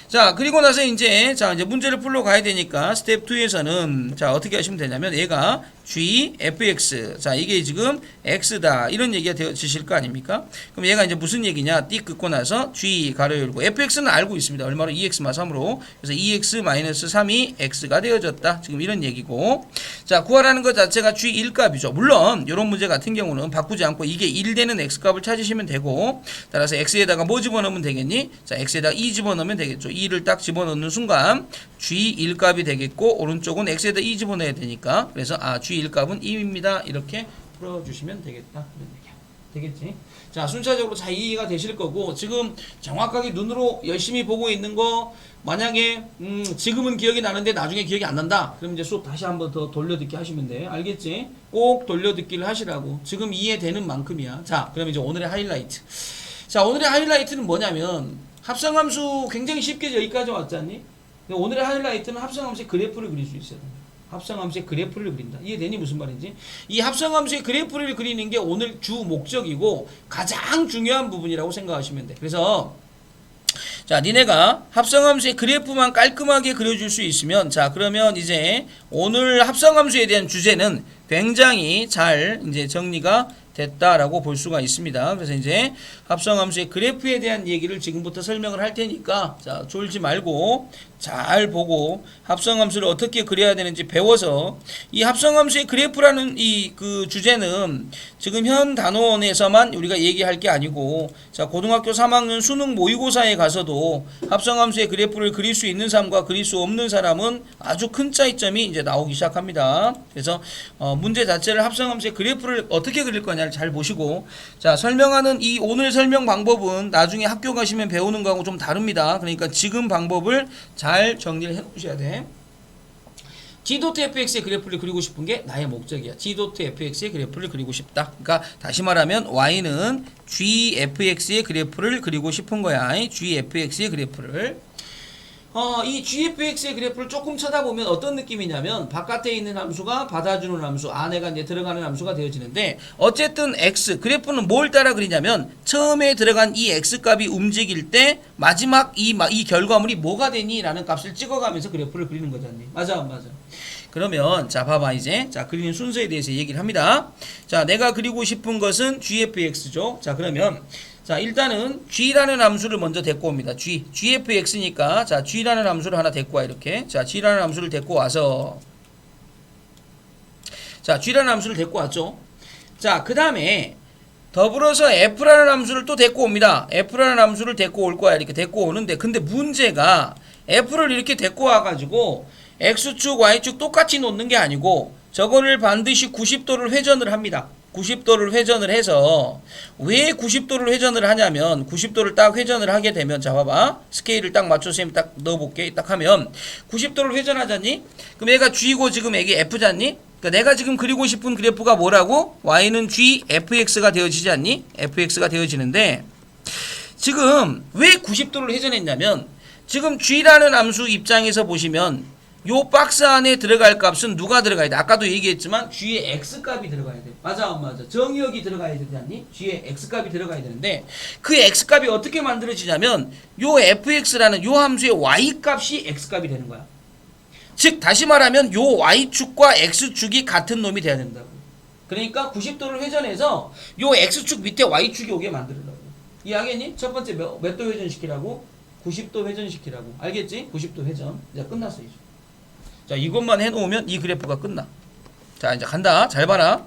자, 그리고 나서 이제 문제를 풀러 가야 되니까 스텝 2에서는 자, 어떻게 하시면 되냐면 얘가 g fx 자, 이게 지금 x다 이런 얘기가 되어지실 거 아닙니까? 그럼 얘가 이제 무슨 얘기냐? 띡 긋고 나서 g 가로 열고 fx는 알고 있습니다. 얼마로? 2x-3으로. 그래서 2x-3이 x가 되어졌다. 지금 이런 얘기고. 자, 구하라는 것 자체가 g1 값이죠. 물론 이런 문제 같은 경우는 바꾸지 않고 이게 1 되는 x 값을 찾으시면 되고 따라서 x에다가 뭐 집어넣으면 되겠니? 자, x에다가 2 집어넣으면 되겠죠. 2를 딱 집어넣는 순간 g1 값이 되겠고 오른쪽은 x에다 2 집어넣어야 되니까 그래서 g1 값은 2입니다. 이렇게 풀어주시면 되겠다. 이런 얘기야. 되겠지? 자, 순차적으로 잘 이해가 되실 거고 지금 정확하게 눈으로 열심히 보고 있는 거 만약에 지금은 기억이 나는데 나중에 기억이 안 난다. 그럼 이제 수업 다시 한번 더 돌려듣기 하시면 돼. 알겠지? 꼭 돌려듣기를 하시라고. 지금 이해되는 만큼이야. 자, 그럼 이제 오늘의 하이라이트. 자, 오늘의 하이라이트는 뭐냐면 합성함수 굉장히 쉽게 여기까지 왔지 않니? 오늘의 하이라이트는 합성함수의 그래프를 그릴 수 있어요. 합성함수의 그래프를 그린다. 이해되니? 무슨 말인지? 이 합성함수의 그래프를 그리는 게 오늘 주 목적이고 가장 중요한 부분이라고 생각하시면 돼. 그래서 자, 니네가 합성함수의 그래프만 깔끔하게 그려줄 수 있으면 자, 그러면 이제 오늘 합성함수에 대한 주제는 굉장히 잘 이제 정리가 됐다라고 볼 수가 있습니다. 그래서 이제 합성함수의 그래프에 대한 얘기를 지금부터 설명을 할 테니까 자, 졸지 말고 잘 보고 합성함수를 어떻게 그려야 되는지 배워서 이 합성함수의 그래프라는 이 그 주제는 지금 현 단원에서만 우리가 얘기할 게 아니고 자 고등학교 3학년 수능 모의고사에 가서도 합성함수의 그래프를 그릴 수 있는 사람과 그릴 수 없는 사람은 아주 큰 차이점이 이제 나오기 시작합니다. 그래서 문제 자체를 합성함수의 그래프를 어떻게 그릴 거냐를 잘 보시고 자 설명하는 이 오늘 설명 방법은 나중에 학교 가시면 배우는 거하고 좀 다릅니다. 그러니까 지금 방법을 잘 정리를 해 놓으셔야 돼. G.fx의 그래프를 그리고 싶은 게 나의 목적이야. G.fx의 그래프를 그리고 싶다. 그러니까 다시 말하면 y는 gfx의 그래프를 그리고 싶은 거야. gfx의 그래프를. 이 gfx의 그래프를 조금 쳐다보면 어떤 느낌이냐면 바깥에 있는 함수가 받아주는 함수, 안에가 이제 들어가는 함수가 되어지는데 어쨌든 x 그래프는 뭘 따라 그리냐면 처음에 들어간 이 x 값이 움직일 때 마지막 이 결과물이 뭐가 되니? 라는 값을 찍어가면서 그래프를 그리는 거잖니. 맞아, 맞아. 그러면 자 봐봐 이제 자 그리는 순서에 대해서 얘기를 합니다. 자 내가 그리고 싶은 것은 gfx죠. 자 그러면 자 일단은 g라는 함수를 먼저 데리고 옵니다. gfx니까 자 g라는 함수를 하나 데리고 와 이렇게 자 g라는 함수를 데리고 와서 자 g라는 함수를 데리고 왔죠. 자 그 다음에 더불어서 f라는 함수를 또 데리고 옵니다. f라는 함수를 데리고 올 거야. 이렇게 데리고 오는데 근데 문제가 f를 이렇게 데리고 와가지고 x축 y축 똑같이 놓는 게 아니고 저거를 반드시 90도를 회전을 합니다. 90도를 회전을 해서 왜 90도를 회전을 하냐면 90도를 딱 회전을 하게 되면 자 봐봐 스케일을 딱 맞춰서 쌤이 딱 넣어볼게. 딱 하면 90도를 회전하잖니? 그럼 얘가 g고 지금 애기 f잖니? 그러니까 내가 지금 그리고 싶은 그래프가 뭐라고? y는 gfx가 되어지지 않니? fx가 되어지는데 지금 왜 90도를 회전했냐면 지금 g라는 함수 입장에서 보시면 요 박스 안에 들어갈 값은 누가 들어가야 돼? 아까도 얘기했지만 g의 x값이 들어가야 돼. 맞아 안 맞아? 정의역이 들어가야 되지 않니? g의 x값이 들어가야 되는데 그 x값이 어떻게 만들어지냐면 요 fx라는 요 함수의 y값이 x값이 되는 거야. 즉 다시 말하면 요 y축과 x축이 같은 놈이 돼야 된다고. 그러니까 90도를 회전해서 요 x축 밑에 y축이 오게 만들려고. 이해하겠니? 첫 번째 몇 도 회전시키라고? 90도 회전시키라고. 알겠지? 90도 회전. 이제 끝났어 이제. 자 이것만 해놓으면 이 그래프가 끝나. 자 이제 간다. 잘 봐라.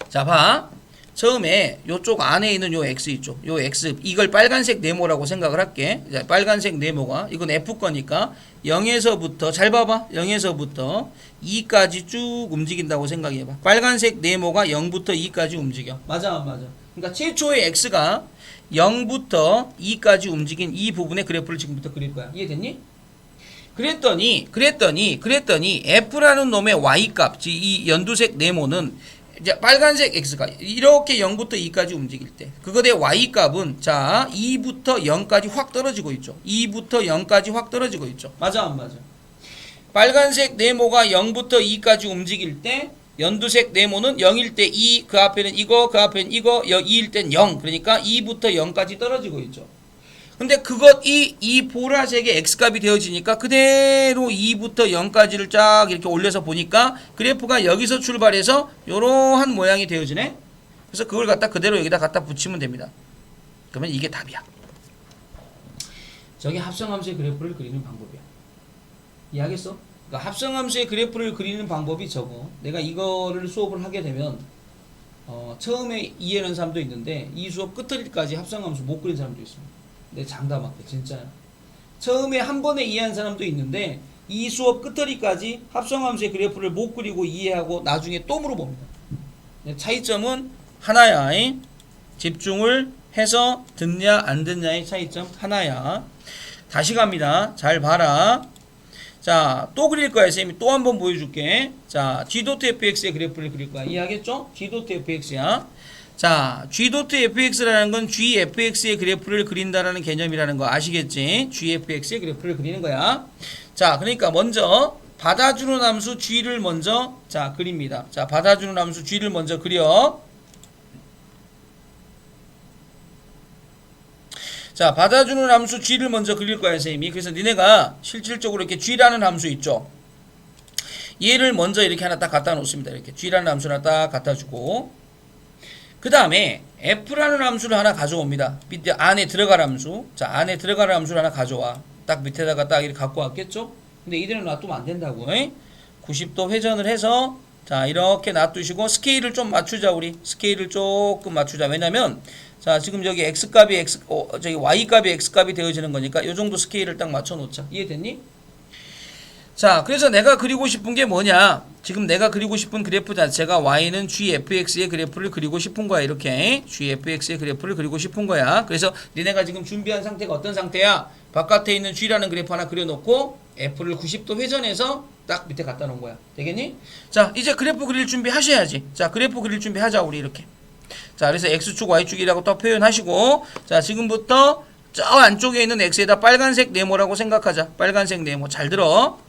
자 봐. 처음에 요쪽 안에 있는 요 x 있죠. 요 x 이걸 빨간색 네모라고 생각을 할게. 자, 빨간색 네모가 이건 f 거니까 0에서부터 잘 봐봐. 0에서부터 2까지 쭉 움직인다고 생각해봐. 빨간색 네모가 0부터 2까지 움직여. 맞아 안 맞아? 그러니까 최초의 x가 0부터 2까지 움직인 이 부분의 그래프를 지금부터 그릴 거야. 이해됐니? 그랬더니 f라는 놈의 y값, 이 연두색 네모는 이제 빨간색 x가 이렇게 0부터 2까지 움직일 때 그것의 y값은 자 2부터 0까지 확 떨어지고 있죠. 2부터 0까지 확 떨어지고 있죠. 맞아 안 맞아? 빨간색 네모가 0부터 2까지 움직일 때 연두색 네모는 0일 때 2, 그 앞에는 이거, 그 앞에는 이거, 2일 땐 0. 그러니까 2부터 0까지 떨어지고 있죠. 근데 이 보라색의 x값이 되어지니까 그대로 2부터 0까지를 쫙 이렇게 올려서 보니까 그래프가 여기서 출발해서 요러한 모양이 되어지네. 그래서 그걸 갖다 그대로 여기다 갖다 붙이면 됩니다. 그러면 이게 답이야. 저게 합성함수의 그래프를 그리는 방법이야. 이해하겠어? 그러니까 합성함수의 그래프를 그리는 방법이 저거. 내가 이거를 수업을 하게 되면 처음에 이해하는 사람도 있는데 이 수업 끝까지 합성함수 못 그린 사람도 있습니다. 내 장담할게 진짜. 처음에 한 번에 이해한 사람도 있는데 이 수업 끝터리까지 합성함수의 그래프를 못 그리고 이해하고 나중에 또 물어봅니다. 차이점은 하나야. 집중을 해서 듣냐 안 듣냐의 차이점 하나야. 다시 갑니다. 잘 봐라. 자, 또 그릴 거야. 쌤이 또 한 번 보여줄게. 자, g.fx의 그래프를 그릴 거야. 이해하겠죠? g.fx야. 자, g.fx라는 건 gfx의 그래프를 그린다라는 개념이라는 거 아시겠지? gfx의 그래프를 그리는 거야. 자, 그러니까 먼저 받아주는 함수 g를 먼저 자 그립니다. 자, 받아주는 함수 g를 먼저 그려. 자, 받아주는 함수 g를 먼저 그릴 거야, 선생님이. 그래서 니네가 실질적으로 이렇게 g라는 함수 있죠? 얘를 먼저 이렇게 하나 딱 갖다 놓습니다. 이렇게 g라는 함수 하나 딱 갖다 주고 그 다음에 f라는 함수를 하나 가져옵니다. 밑에 안에 들어갈 함수. 자, 안에 들어갈 함수를 하나 가져와. 딱 밑에다가 딱 이렇게 갖고 왔겠죠? 근데 이대로 놔두면 안 된다고. 90도 회전을 해서 자 이렇게 놔두시고 스케일을 좀 맞추자. 우리 스케일을 조금 맞추자. 왜냐면 자 지금 여기 x값이 저기 y값이 x값이 되어지는 거니까 요 정도 스케일을 딱 맞춰 놓자. 이해됐니? 자 그래서 내가 그리고 싶은 게 뭐냐, 지금 내가 그리고 싶은 그래프 자체가 y는 gfx의 그래프를 그리고 싶은 거야. 이렇게 gfx의 그래프를 그리고 싶은 거야. 그래서 니네가 지금 준비한 상태가 어떤 상태야? 바깥에 있는 g라는 그래프 하나 그려놓고 f를 90도 회전해서 딱 밑에 갖다 놓은 거야. 되겠니? 자 이제 그래프 그릴 준비 하셔야지. 자 그래프 그릴 준비 하자. 우리 이렇게. 자 그래서 x축 y축이라고 또 표현하시고, 자 지금부터 저 안쪽에 있는 x에다 빨간색 네모라고 생각하자. 빨간색 네모 잘 들어.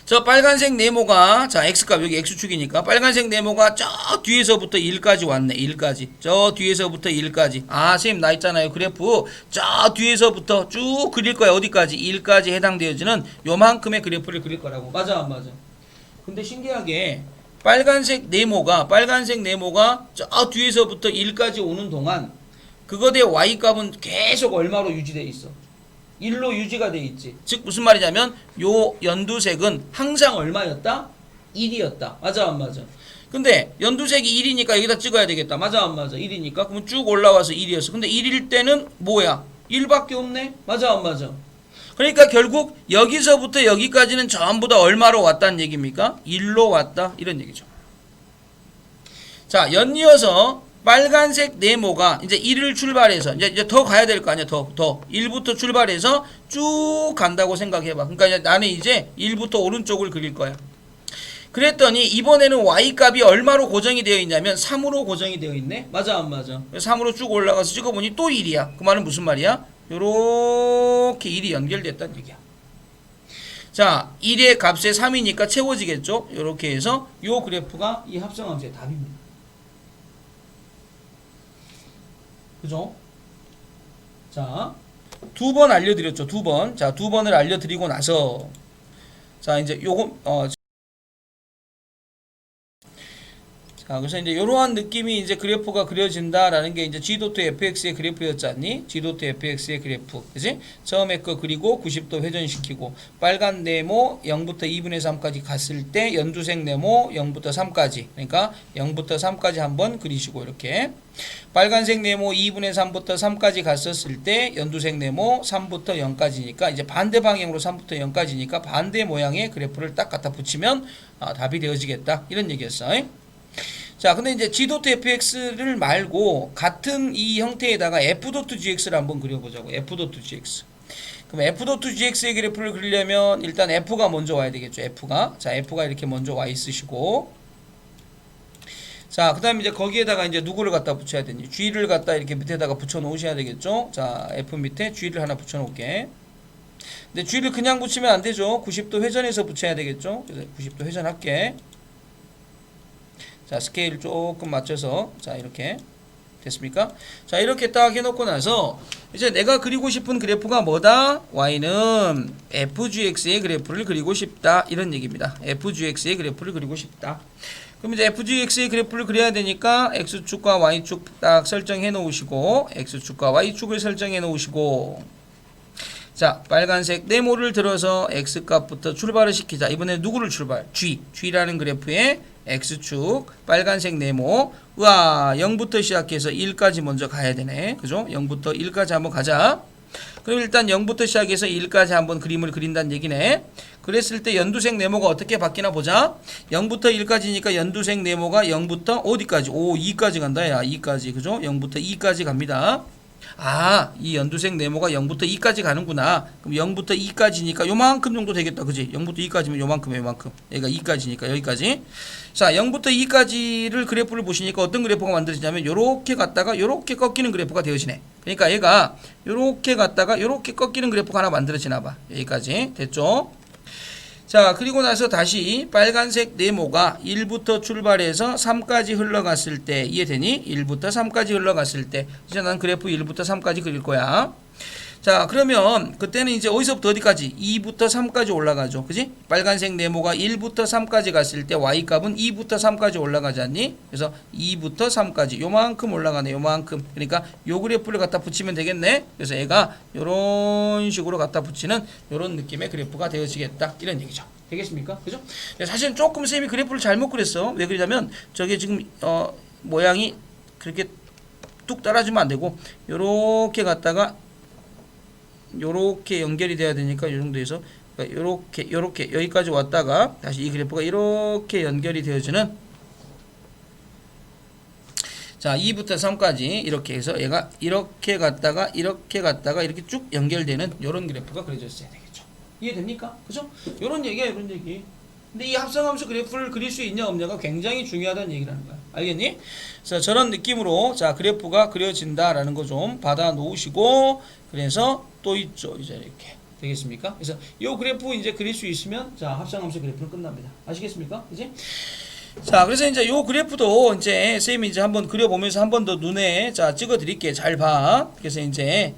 저 빨간색 네모가 자 x값 여기 x축이니까 빨간색 네모가 저 뒤에서부터 1까지 왔네. 1까지 저 뒤에서부터 1까지. 아 선생님 나 있잖아요. 그래프 저 뒤에서부터 쭉 그릴 거야. 어디까지? 1까지 해당되어지는 요만큼의 그래프를 그릴 거라고. 맞아 안 맞아? 근데 신기하게 빨간색 네모가 저 뒤에서부터 1까지 오는 동안 그거대 y값은 계속 얼마로 유지돼 있어? 1로 유지가 돼 있지. 즉 무슨 말이냐면 요 연두색은 항상 얼마였다? 1이었다. 맞아 안 맞아? 근데 연두색이 1이니까 여기다 찍어야 되겠다. 맞아 안 맞아? 1이니까 그러면 쭉 올라와서 1이었어. 근데 1일 때는 뭐야? 1밖에 없네. 맞아 안 맞아? 그러니까 결국 여기서부터 여기까지는 전부 다 얼마로 왔다는 얘기입니까? 1로 왔다. 이런 얘기죠. 자 연이어서 빨간색 네모가 이제 1을 출발해서 이제 더 가야 될 거 아니야. 더 1부터 출발해서 쭉 간다고 생각해봐. 그러니까 나는 이제 1부터 오른쪽을 그릴 거야. 그랬더니 이번에는 y값이 얼마로 고정이 되어 있냐면 3으로 고정이 되어 있네. 맞아 안 맞아? 3으로 쭉 올라가서 찍어보니 또 1이야. 그 말은 무슨 말이야? 요렇게 1이 연결됐다는 얘기야. 자 1의 값에 3이니까 채워지겠죠. 요렇게 해서 요 그래프가 이 합성함수의 답입니다. 그죠? 자, 2번 알려드렸죠. 2번. 자, 2번을 알려드리고 나서 자, 이제 요거 자, 그래서 이제 이러한 느낌이 이제 그래프가 그려진다라는 게 이제 g.fx의 그래프였지 않니? g.fx의 그래프. 그지? 처음에 거 그리고 90도 회전시키고, 빨간 네모 0부터 2분의 3까지 갔을 때 연두색 네모 0부터 3까지. 그러니까 0부터 3까지 한번 그리시고, 이렇게. 빨간색 네모 2분의 3부터 3까지 갔었을 때 연두색 네모 3부터 0까지니까 이제 반대 방향으로 3부터 0까지니까 반대 모양의 그래프를 딱 갖다 붙이면 답이 되어지겠다. 이런 얘기였어. 자, 근데 이제 g.fx를 말고 같은 이 형태에다가 f.gx를 한번 그려보자고. f.gx. 그럼 f.gx의 그래프를 그리려면 일단 f가 먼저 와야 되겠죠. f가. 자, f가 이렇게 먼저 와 있으시고. 자, 그 다음에 이제 거기에다가 이제 누구를 갖다 붙여야 되니? g를 갖다 이렇게 밑에다가 붙여 놓으셔야 되겠죠. 자, f 밑에 g를 하나 붙여 놓을게. 근데 g를 그냥 붙이면 안 되죠. 90도 회전해서 붙여야 되겠죠. 그래서 90도 회전할게. 자, 스케일 조금 맞춰서 자, 이렇게 됐습니까? 자, 이렇게 딱 해놓고 나서 이제 내가 그리고 싶은 그래프가 뭐다? y는 fgx의 그래프를 그리고 싶다. 이런 얘기입니다. fgx의 그래프를 그리고 싶다. 그럼 이제 fgx의 그래프를 그려야 되니까 x축과 y축 딱 설정해 놓으시고, x축과 y축을 설정해 놓으시고, 자, 빨간색 네모를 들어서 x값부터 출발을 시키자. 이번에 누구를 출발? g라는 그래프에 x축 빨간색 네모. 우와, 0부터 시작해서 1까지 먼저 가야 되네. 그죠? 0부터 1까지 한번 가자. 그럼 일단 0부터 시작해서 1까지 한번 그림을 그린다는 얘기네. 그랬을 때 연두색 네모가 어떻게 바뀌나 보자. 0부터 1까지니까 연두색 네모가 0부터 어디까지? 2까지 간다. 야, 2까지. 그죠? 0부터 2까지 갑니다. 아, 이 연두색 네모가 0부터 2까지 가는구나. 그럼 0부터 2까지니까 요만큼 정도 되겠다. 그지? 0부터 2까지면 요만큼이야, 요만큼. 여기가 2까지니까 여기까지. 자, 0부터 2까지를 그래프를 보시니까 어떤 그래프가 만들어지냐면 요렇게 갔다가 요렇게 꺾이는 그래프가 되어지네. 그러니까 얘가 요렇게 갔다가 요렇게 꺾이는 그래프가 하나 만들어지나 봐. 여기까지. 됐죠? 자, 그리고 나서 다시 빨간색 네모가 1부터 출발해서 3까지 흘러갔을 때, 이해되니? 1부터 3까지 흘러갔을 때 이제 난 그래프 1부터 3까지 그릴 거야. 자, 그러면 그때는 이제 어디서부터 어디까지? 2부터 3까지 올라가죠. 그지? 빨간색 네모가 1부터 3까지 갔을 때 Y값은 2부터 3까지 올라가지 않니? 그래서 2부터 3까지 요만큼 올라가네. 요만큼. 그러니까 요 그래프를 갖다 붙이면 되겠네. 그래서 얘가 요런 식으로 갖다 붙이는 요런 느낌의 그래프가 되어지겠다. 이런 얘기죠. 되겠습니까? 그죠? 사실은 조금 쌤이 그래프를 잘못 그렸어. 왜 그러냐면 저게 지금 모양이 그렇게 뚝 따라주면 안 되고 요렇게 갔다가 요렇게 연결이 돼야 되니까 이 정도에서 그러니까 요렇게 여기까지 왔다가 다시 이 그래프가 이렇게 연결이 되어지는 자 2부터 3까지 이렇게 해서 얘가 이렇게 갔다가 이렇게 쭉 연결되는 요런 그래프가 그려졌어야 되겠죠. 이해됩니까? 그죠? 요런 얘기야 요런 얘기. 근데 이 합성함수 그래프를 그릴 수 있냐 없냐가 굉장히 중요하다는 얘기라는 거야. 알겠니? 그래서 저런 느낌으로 자 그래프가 그려진다라는 거 좀 받아 놓으시고 그래서 또 있죠. 이제 이렇게 되겠습니까? 그래서 이 그래프 이제 그릴 수 있으면 자 합성함수 그래프는 끝납니다. 아시겠습니까? 그지? 자, 그래서 이제 요 그래프도 이제 쌤이 이제 한번 그려보면서 한 번 더 눈에 자 찍어 드릴게. 잘 봐. 그래서 이제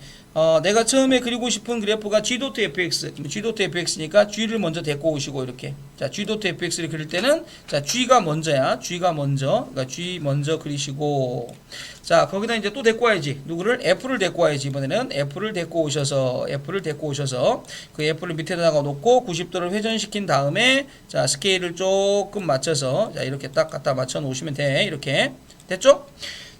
내가 처음에 그리고 싶은 그래프가 G.fx, G.fx니까 G를 먼저 데리고 오시고 이렇게. 자, G.fx를 그릴 때는 자, G가 먼저야. G가 먼저. 그러니까 G 먼저 그리시고. 자, 거기다 이제 또 데리고 와야지. 누구를? F를 데리고 와야지. 이번에는 F를 데리고 오셔서 그 F를 밑에다가 놓고 90도를 회전시킨 다음에 자, 스케일을 조금 맞춰서 자, 이렇게 딱 갖다 맞춰 놓으시면 돼. 이렇게. 됐죠?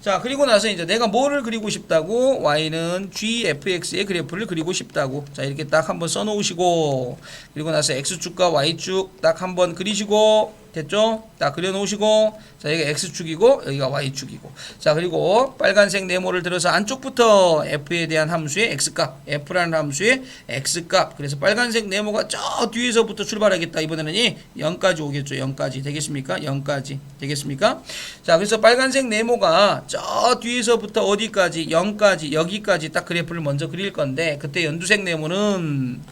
자, 그리고 나서 이제 내가 뭐를 그리고 싶다고? Y는 GFX의 그래프를 그리고 싶다고. 자, 이렇게 딱 한번 써 놓으시고, 그리고 나서 X축과 Y축 딱 한번 그리시고, 됐죠? 딱 그려 놓으시고, 자, 여기가 X축이고, 여기가 Y축이고. 자, 그리고 빨간색 네모를 들어서 안쪽부터 F에 대한 함수의 X값, F라는 함수의 X값. 그래서 빨간색 네모가 저 뒤에서부터 출발하겠다. 이번에는 0까지 오겠죠. 0까지. 되겠습니까? 0까지. 되겠습니까? 자, 그래서 빨간색 네모가 저 뒤에서부터 어디까지? 0까지, 여기까지 딱 그래프를 먼저 그릴 건데, 그때 연두색 네모는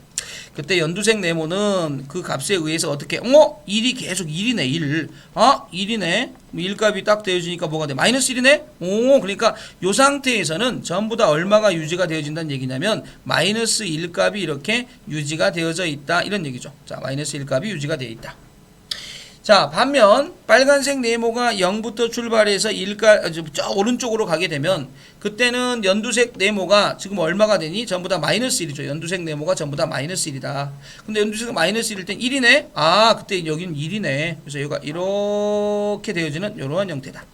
그 값에 의해서 어떻게 1이 계속 1이네 1. 1이네. 1값이 딱 되어지니까 뭐가 돼? 마이너스 1이네? 그러니까 요 상태에서는 전부 다 얼마가 유지가 되어진다는 얘기냐면 마이너스 1값이 이렇게 유지가 되어져 있다. 이런 얘기죠. 자, 마이너스 1값이 유지가 되어 있다. 자, 반면 빨간색 네모가 0부터 출발해서 1가 저 오른쪽으로 가게 되면 그때는 연두색 네모가 지금 얼마가 되니? 전부 다 마이너스 1이죠. 연두색 네모가 전부 다 마이너스 1이다. 근데 연두색이 마이너스 1일 땐 1이네? 그때 여기는 1이네. 그래서 여기가 이렇게 되어지는 이러한 형태다.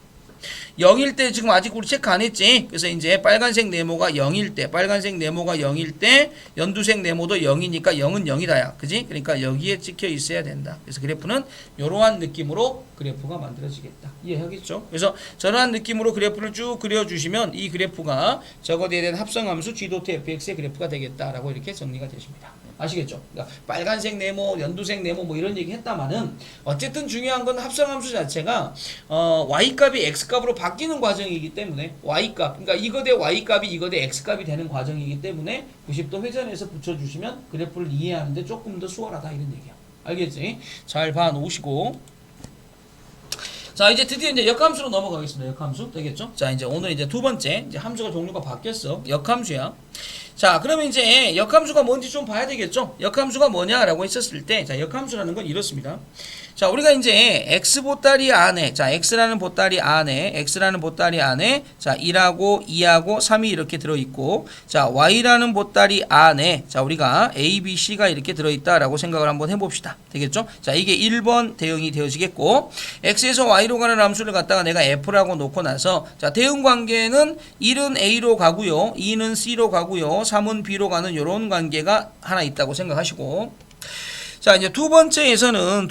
0일 때 지금 아직 우리 체크 안 했지? 그래서 이제 빨간색 네모가 0일 때 연두색 네모도 0이니까 0은 0이다야. 그지? 그러니까 여기에 찍혀 있어야 된다. 그래서 그래프는 이러한 느낌으로 그래프가 만들어지겠다. 이해하겠죠? 그래서 저러한 느낌으로 그래프를 쭉 그려주시면 이 그래프가 저거에 대한 합성함수 G.fx의 그래프가 되겠다라고 이렇게 정리가 되십니다. 아시겠죠? 그러니까 빨간색 네모, 연두색 네모 뭐 이런 얘기 했다마는 어쨌든 중요한 건 합성함수 자체가 y값이 x값으로 바뀌는 과정이기 때문에 y값, 그러니까 이거 대 y값이 이거 대 x값이 되는 과정이기 때문에 90도 회전해서 붙여주시면 그래프를 이해하는데 조금 더 수월하다 이런 얘기야. 알겠지? 잘 봐 놓으시고. 자, 이제 드디어 이제 역함수로 넘어가겠습니다. 역함수 되겠죠? 자, 이제 오늘 이제 두 번째 이제 함수가 종류가 바뀌었어. 역함수야. 자, 그러면 이제 역함수가 뭔지 좀 봐야 되겠죠? 역함수가 뭐냐라고 했었을 때, 자, 역함수라는 건 이렇습니다. 자, 우리가 이제 x 보따리 안에, 자, x라는 보따리 안에, 자, 1하고 2하고 3이 이렇게 들어있고, 자, y라는 보따리 안에, 자, 우리가 a, b, c가 이렇게 들어있다라고 생각을 한번 해봅시다. 되겠죠? 자, 이게 1번 대응이 되어지겠고, x에서 y로 가는 함수를 갖다가 내가 f라고 놓고 나서, 자, 대응 관계는 1은 a로 가고요, 2는 c로 가고요, 3은 b로 가는 이런 관계가 하나 있다고 생각하시고, 자, 이제 두 번째에서는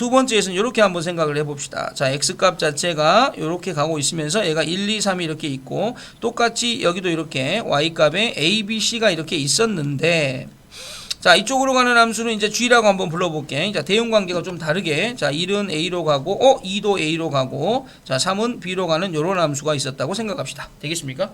이렇게 한번 생각을 해봅시다. 자, x값 자체가 이렇게 가고 있으면서 얘가 1, 2, 3이 이렇게 있고 똑같이 여기도 이렇게 y값에 a, b, c가 이렇게 있었는데, 자, 이쪽으로 가는 함수는 이제 g라고 한번 불러볼게. 자, 대응 관계가 좀 다르게, 자, 1은 a로 가고 2도 a로 가고, 자, 3은 b로 가는 요런 함수가 있었다고 생각합시다. 되겠습니까?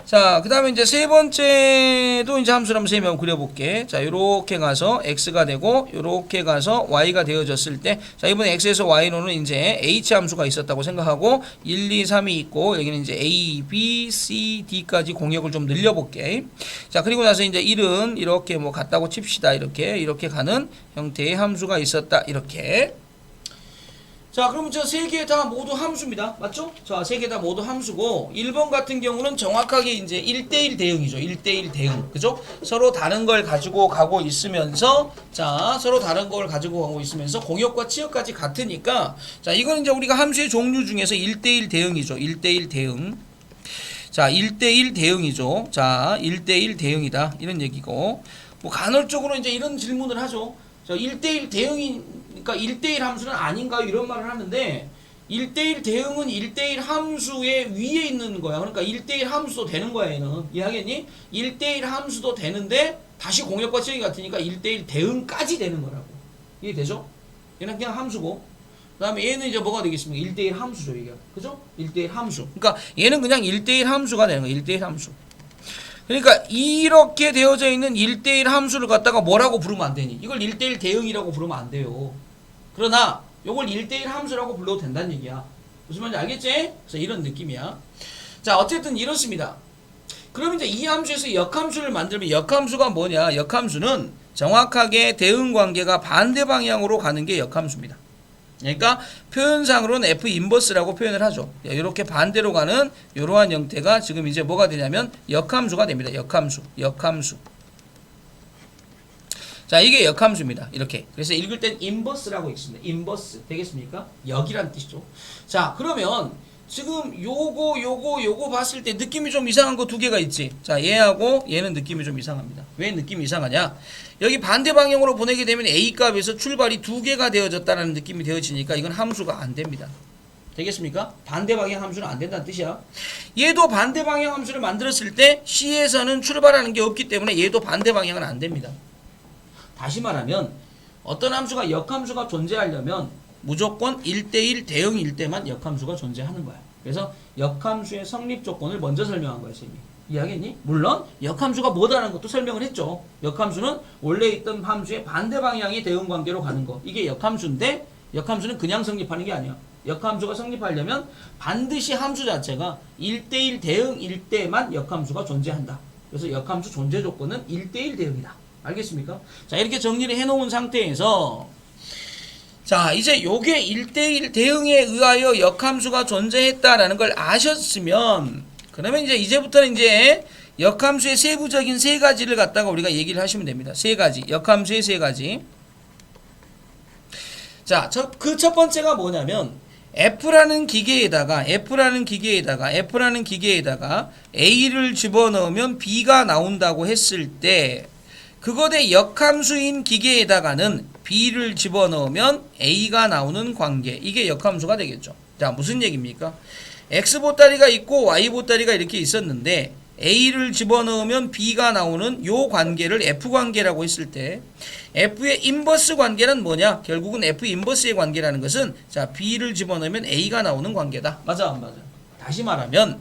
자, 그 다음에 이제 세 번째도 이제 함수를 한번 세면 그려볼게. 자, 요렇게 가서 x가 되고, 요렇게 가서 y가 되어졌을 때, 자, 이번에 x에서 y로는 이제 h 함수가 있었다고 생각하고, 1, 2, 3이 있고, 여기는 이제 a, b, c, d까지 공역을 좀 늘려볼게. 자, 그리고 나서 이제 1은 이렇게 뭐 같다고 칩시다. 이렇게 가는 형태의 함수가 있었다. 이렇게. 자, 그러면 저 세 개 다 모두 함수입니다. 맞죠? 자, 세 개 다 모두 함수고 1번 같은 경우는 정확하게 이제 1대1 대응이죠. 1대1 대응. 그죠? 서로 다른 걸 가지고 가고 있으면서 자, 서로 다른 걸 가지고 가고 있으면서 공역과 치역까지 같으니까 자, 이건 이제 우리가 함수의 종류 중에서 1대1 대응이죠. 1대1 대응. 자, 1대1 대응이죠. 자, 1대1 대응이다. 이런 얘기고. 뭐 간헐적으로 이제 이런 질문을 하죠. 자, 1대1 대응이 그러니까 1대1 함수는 아닌가요? 이런 말을 하는데 1대1 대응은 1대1 함수의 위에 있는 거야. 그러니까 1대1 함수도 되는 거야, 얘는. 이해하겠니? 1대1 함수도 되는데 다시 공역과 치역이 같으니까 1대1 대응까지 되는 거라고. 이해되죠? 얘는 그냥 함수고. 그 다음에 얘는 이제 뭐가 되겠습니까? 1대1 함수죠, 이게. 그죠? 1대1 함수. 그러니까 얘는 그냥 1대1 함수가 되는 거야. 1대1 함수. 그러니까 이렇게 되어져 있는 1대1 함수를 갖다가 뭐라고 부르면 안 되니? 이걸 1대1 대응이라고 부르면 안 돼요. 그러나 요걸 1대1 함수라고 불러도 된다는 얘기야. 무슨 말인지 알겠지? 그래서 이런 느낌이야. 자, 어쨌든 이렇습니다. 그럼 이제 이 함수에서 역함수를 만들면 역함수가 뭐냐? 역함수는 정확하게 대응 관계가 반대 방향으로 가는 게 역함수입니다. 그러니까 표현상으로는 F 인버스라고 표현을 하죠. 이렇게 반대로 가는 이러한 형태가 지금 이제 뭐가 되냐면 역함수가 됩니다. 역함수. 자, 이게 역함수입니다. 이렇게. 그래서 읽을 땐 인버스라고 읽습니다. 인버스. 되겠습니까? 역이란 뜻이죠. 자, 그러면 지금 요거 봤을 때 느낌이 좀 이상한 거 두 개가 있지. 자, 얘하고 얘는 느낌이 좀 이상합니다. 왜 느낌이 이상하냐? 여기 반대 방향으로 보내게 되면 A 값에서 출발이 두 개가 되어졌다는 느낌이 되어지니까 이건 함수가 안 됩니다. 되겠습니까? 반대 방향 함수는 안 된다는 뜻이야. 얘도 반대 방향 함수를 만들었을 때 C에서는 출발하는 게 없기 때문에 얘도 반대 방향은 안 됩니다. 다시 말하면 어떤 함수가 역함수가 존재하려면 무조건 1대1 대응일 때만 역함수가 존재하는 거야. 그래서 역함수의 성립 조건을 먼저 설명한 거야, 선생님이. 이해하겠니? 물론 역함수가 뭐다라는 것도 설명을 했죠. 역함수는 원래 있던 함수의 반대 방향의 대응 관계로 가는 거. 이게 역함수인데 역함수는 그냥 성립하는 게 아니야. 역함수가 성립하려면 반드시 함수 자체가 1대1 대응일 때만 역함수가 존재한다. 그래서 역함수 존재 조건은 1대1 대응이다. 알겠습니까? 자, 이렇게 정리를 해놓은 상태에서 자, 이제 요게 1대1 대응에 의하여 역함수가 존재했다라는 걸 아셨으면 그러면 이제부터는 이제 역함수의 세부적인 세 가지를 갖다가 우리가 얘기를 하시면 됩니다. 세 가지. 역함수의 세 가지. 자, 그 첫 번째가 뭐냐면 F라는 기계에다가 A를 집어넣으면 B가 나온다고 했을 때 그것의 역함수인 기계에다가는 B를 집어넣으면 A가 나오는 관계. 이게 역함수가 되겠죠. 자, 무슨 얘기입니까? X 보따리가 있고 Y 보따리가 이렇게 있었는데 A를 집어넣으면 B가 나오는 요 관계를 F 관계라고 했을 때 F의 인버스 관계는 뭐냐? 결국은 F 인버스의 관계라는 것은 자, B를 집어넣으면 A가 나오는 관계다. 맞아, 안 맞아? 다시 말하면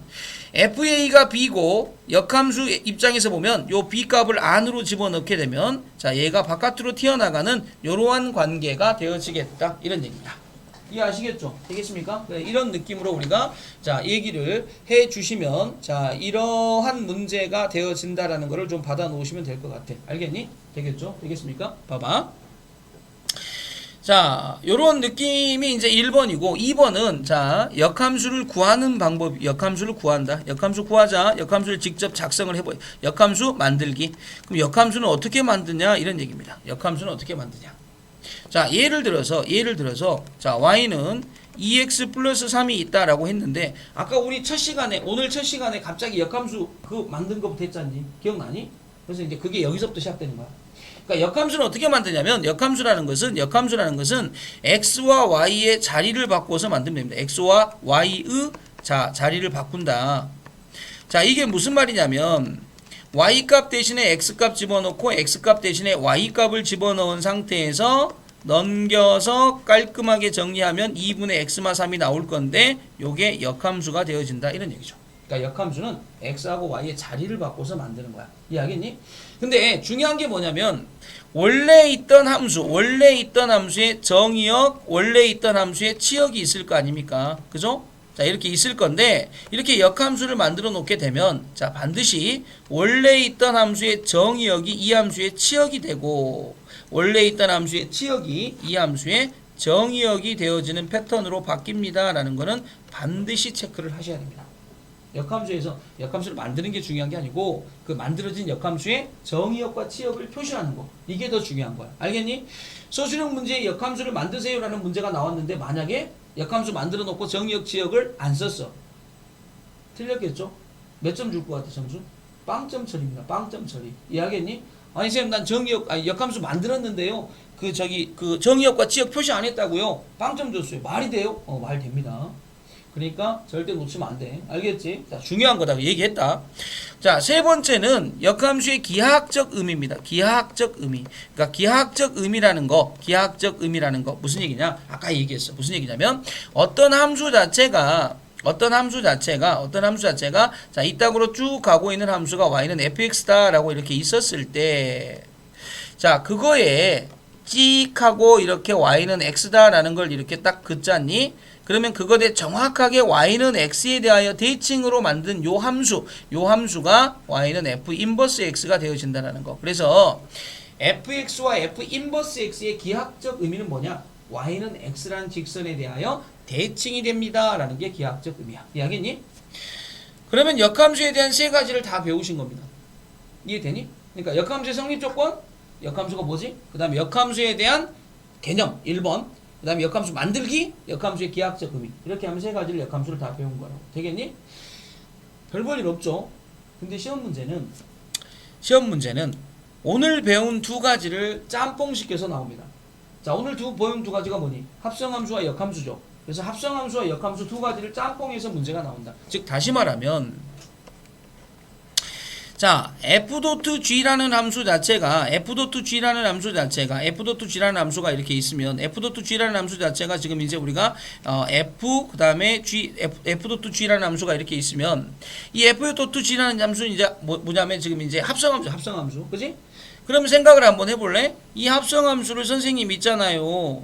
FA가 B고 역함수 입장에서 보면 요 B 값을 안으로 집어넣게 되면 자, 얘가 바깥으로 튀어나가는 이러한 관계가 되어지겠다. 이런 얘기입니다. 이해하시겠죠? 되겠습니까? 네, 이런 느낌으로 우리가 자, 얘기를 해 주시면 자, 이러한 문제가 되어진다라는 거를 좀 받아 놓으시면 될 것 같아. 알겠니? 되겠죠? 되겠습니까? 봐봐. 자, 요런 느낌이 이제 1번이고 2번은 자, 역함수를 구하는 방법, 역함수를 구한다. 역함수 구하자. 역함수를 직접 작성을 해보여. 역함수 만들기. 그럼 역함수는 어떻게 만드냐? 이런 얘기입니다. 역함수는 어떻게 만드냐? 자, 예를 들어서 자, y는 2x 플러스 3이 있다라고 했는데 아까 우리 오늘 첫 시간에 갑자기 역함수 그 만든 거부터 했잖니? 기억나니? 그래서 이제 그게 여기서부터 시작되는 거야. 그러니까 역함수는 어떻게 만드냐면 역함수라는 것은 x와 y의 자리를 바꿔서 만들면 됩니다. x와 y의 자리를 바꾼다. 자, 이게 무슨 말이냐면 y값 대신에 x값 집어넣고 x값 대신에 y값을 집어넣은 상태에서 넘겨서 깔끔하게 정리하면 2분의 x마 3이 나올 건데 요게 역함수가 되어진다. 이런 얘기죠. 그러니까 역함수는 x하고 y의 자리를 바꿔서 만드는 거야. 이해하겠니? 근데 중요한 게 뭐냐면 원래 있던 함수의 정의역, 원래 있던 함수의 치역이 있을 거 아닙니까? 그죠? 자, 이렇게 있을 건데 이렇게 역함수를 만들어 놓게 되면 자, 반드시 원래 있던 함수의 정의역이 이 함수의 치역이 되고 원래 있던 함수의 치역이 이 함수의 정의역이 되어지는 패턴으로 바뀝니다. 라는 거는 반드시 체크를 하셔야 됩니다. 역함수에서 역함수를 만드는 게 중요한 게 아니고 그 만들어진 역함수의 정의역과 치역을 표시하는 거, 이게 더 중요한 거야. 알겠니? 서술형 문제에 역함수를 만드세요 라는 문제가 나왔는데 만약에 역함수 만들어 놓고 정의역 치역을 안 썼어, 틀렸겠죠? 몇 점 줄 것 같아? 점수? 빵점 처리입니다. 빵점 처리. 이해하겠니? 아니 선생님 난 역함수 만들었는데요 그 정의역과 치역 표시 안 했다고요? 빵점 줬어요. 말이 돼요? 말 됩니다. 그러니까 절대 놓치면 안 돼. 알겠지? 자, 중요한 거다. 얘기했다. 자, 세 번째는 역함수의 기하학적 의미입니다. 기하학적 의미. 그러니까 기하학적 의미라는 거 무슨 얘기냐? 아까 얘기했어. 무슨 얘기냐면 어떤 함수 자체가 자, 이 땅으로 쭉 가고 있는 함수가 y는 fx다라고 이렇게 있었을 때 자, 그거에 찍하고 이렇게 y는 x다라는 걸 이렇게 딱 긋잖니? 그러면 그것에 정확하게 y는 x에 대하여 대칭으로 만든 요 함수가 y는 f 인버스 x가 되어진다는 거. 그래서 fx와 f 인버스 x의 기하학적 의미는 뭐냐? y는 x라는 직선에 대하여 대칭이 됩니다. 라는 게 기하학적 의미야. 이해하겠니? 그러면 역함수에 대한 세 가지를 다 배우신 겁니다. 이해되니? 그러니까 역함수의 성립 조건, 역함수가 뭐지? 그 다음에 역함수에 대한 개념 1번, 그 다음에 역함수 만들기, 역함수의 기하학적 의미, 이렇게 하면 세 가지를 역함수를 다 배운 거라고. 되겠니? 별 볼 일 없죠. 근데 시험 문제는 오늘 배운 두 가지를 짬뽕시켜서 나옵니다. 자, 오늘 배운 두 가지가 뭐니? 합성함수와 역함수죠. 그래서 합성함수와 역함수 두 가지를 짬뽕해서 문제가 나온다. 즉 다시 말하면 자, f.g라는 함수 자체가 f.g라는 함수가 이렇게 있으면 f.g라는 함수 자체가 지금 이제 우리가 f 그다음에 f.g라는 함수가 이렇게 있으면 이 f.g라는 함수는 이제 뭐냐면 지금 이제 합성함수. 그지? 그럼 생각을 한번 해 볼래? 이 합성함수를 선생님 있잖아요.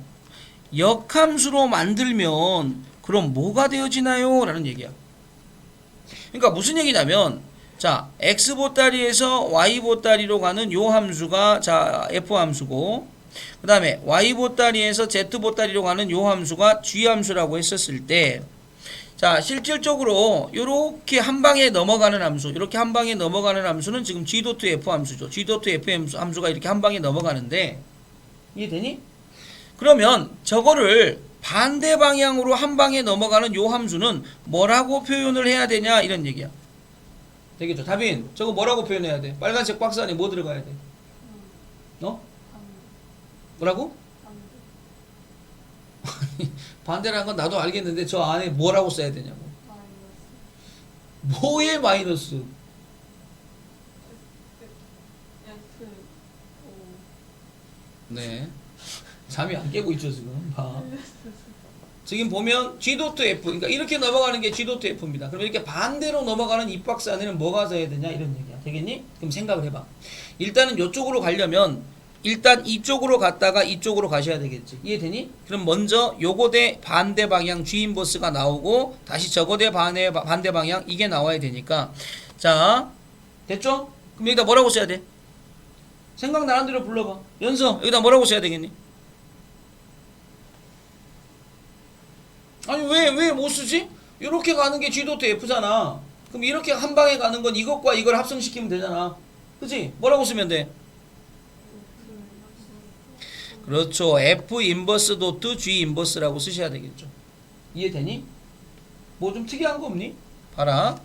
역함수로 만들면 그럼 뭐가 되어지나요? 라는 얘기야. 그러니까 무슨 얘기냐면 자, x 보따리에서 y 보따리로 가는 요 함수가 자, f 함수고 그 다음에 y 보따리에서 z 보따리로 가는 요 함수가 g 함수라고 했었을 때 자, 실질적으로 요렇게 한 방에 넘어가는 함수는 지금 g.f 함수죠. g.f 함수가 이렇게 한 방에 넘어가는데 이해되니? 그러면 저거를 반대 방향으로 한 방에 넘어가는 요 함수는 뭐라고 표현을 해야 되냐 이런 얘기야. 되겠죠? 다빈, 저거 뭐라고 표현해야 돼? 빨간색 박스 안에 뭐 들어가야 돼? 뭐라고? 반대라는 건 나도 알겠는데 저 안에 뭐라고 써야 되냐고. 뭐의 마이너스? 네. 잠이 안 깨고 있죠 지금. 봐. 지금 보면 G.F, 그러니까 이렇게 넘어가는 게 G.F입니다. 그럼 이렇게 반대로 넘어가는 이 박스 안에는 뭐가 써야 되냐 이런 얘기야. 되겠니? 그럼 생각을 해봐. 일단은 이쪽으로 가려면 일단 이쪽으로 갔다가 이쪽으로 가셔야 되겠지. 이해되니? 그럼 먼저 요거 대 반대 방향 G 인버스가 나오고 다시 저거 대 반대 방향 이게 나와야 되니까 자 됐죠? 그럼 여기다 뭐라고 써야 돼? 생각나는 대로 불러봐. 연서 여기다 뭐라고 써야 되겠니? 아니 왜 못 쓰지? 이렇게 가는 게 G.F잖아. 그럼 이렇게 한 방에 가는 건 이것과 이걸 합성시키면 되잖아. 그치? 뭐라고 쓰면 돼? 그렇죠. F 인버스 도트 G 인버스라고 쓰셔야 되겠죠. 이해되니? 뭐 좀 특이한 거 없니? 봐라.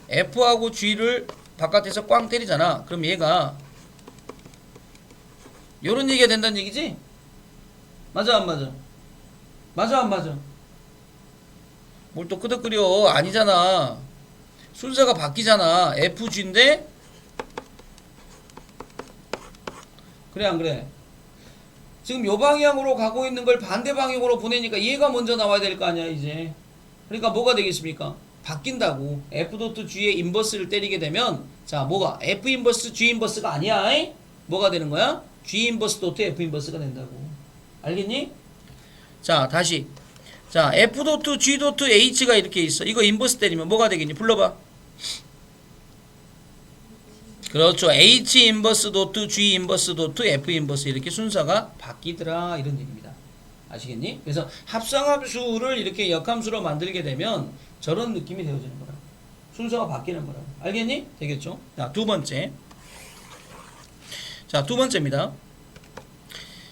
F하고 G를 바깥에서 꽝 때리잖아. 그럼 얘가 요런 얘기가 된다는 얘기지? 맞아 안 맞아? 맞아 안 맞아? 뭘 또 끄덕거려. 아니잖아. 순서가 바뀌잖아. FG인데 그래 안 그래? 지금 요 방향으로 가고 있는 걸 반대 방향으로 보내니까 얘가 먼저 나와야 될 거 아니야 이제. 그러니까 뭐가 되겠습니까? 바뀐다고. F.G의 인버스를 때리게 되면 자 뭐가 F 인버스 G 인버스가 아니야. 이? 뭐가 되는 거야? G 인버스 도트 F 인버스가 된다고. 알겠니? 자 다시 자 F.G.H가 이렇게 있어. 이거 인버스 때리면 뭐가 되겠니? 불러봐. 그렇죠. H 인버스 도트 G 인버스 도트 F 인버스 이렇게 순서가 바뀌더라 이런 얘기입니다. 아시겠니? 그래서 합성함수를 이렇게 역함수로 만들게 되면 저런 느낌이 되어지는 거라고. 순서가 바뀌는 거라고. 알겠니? 되겠죠? 자, 두 번째. 자, 두 번째입니다.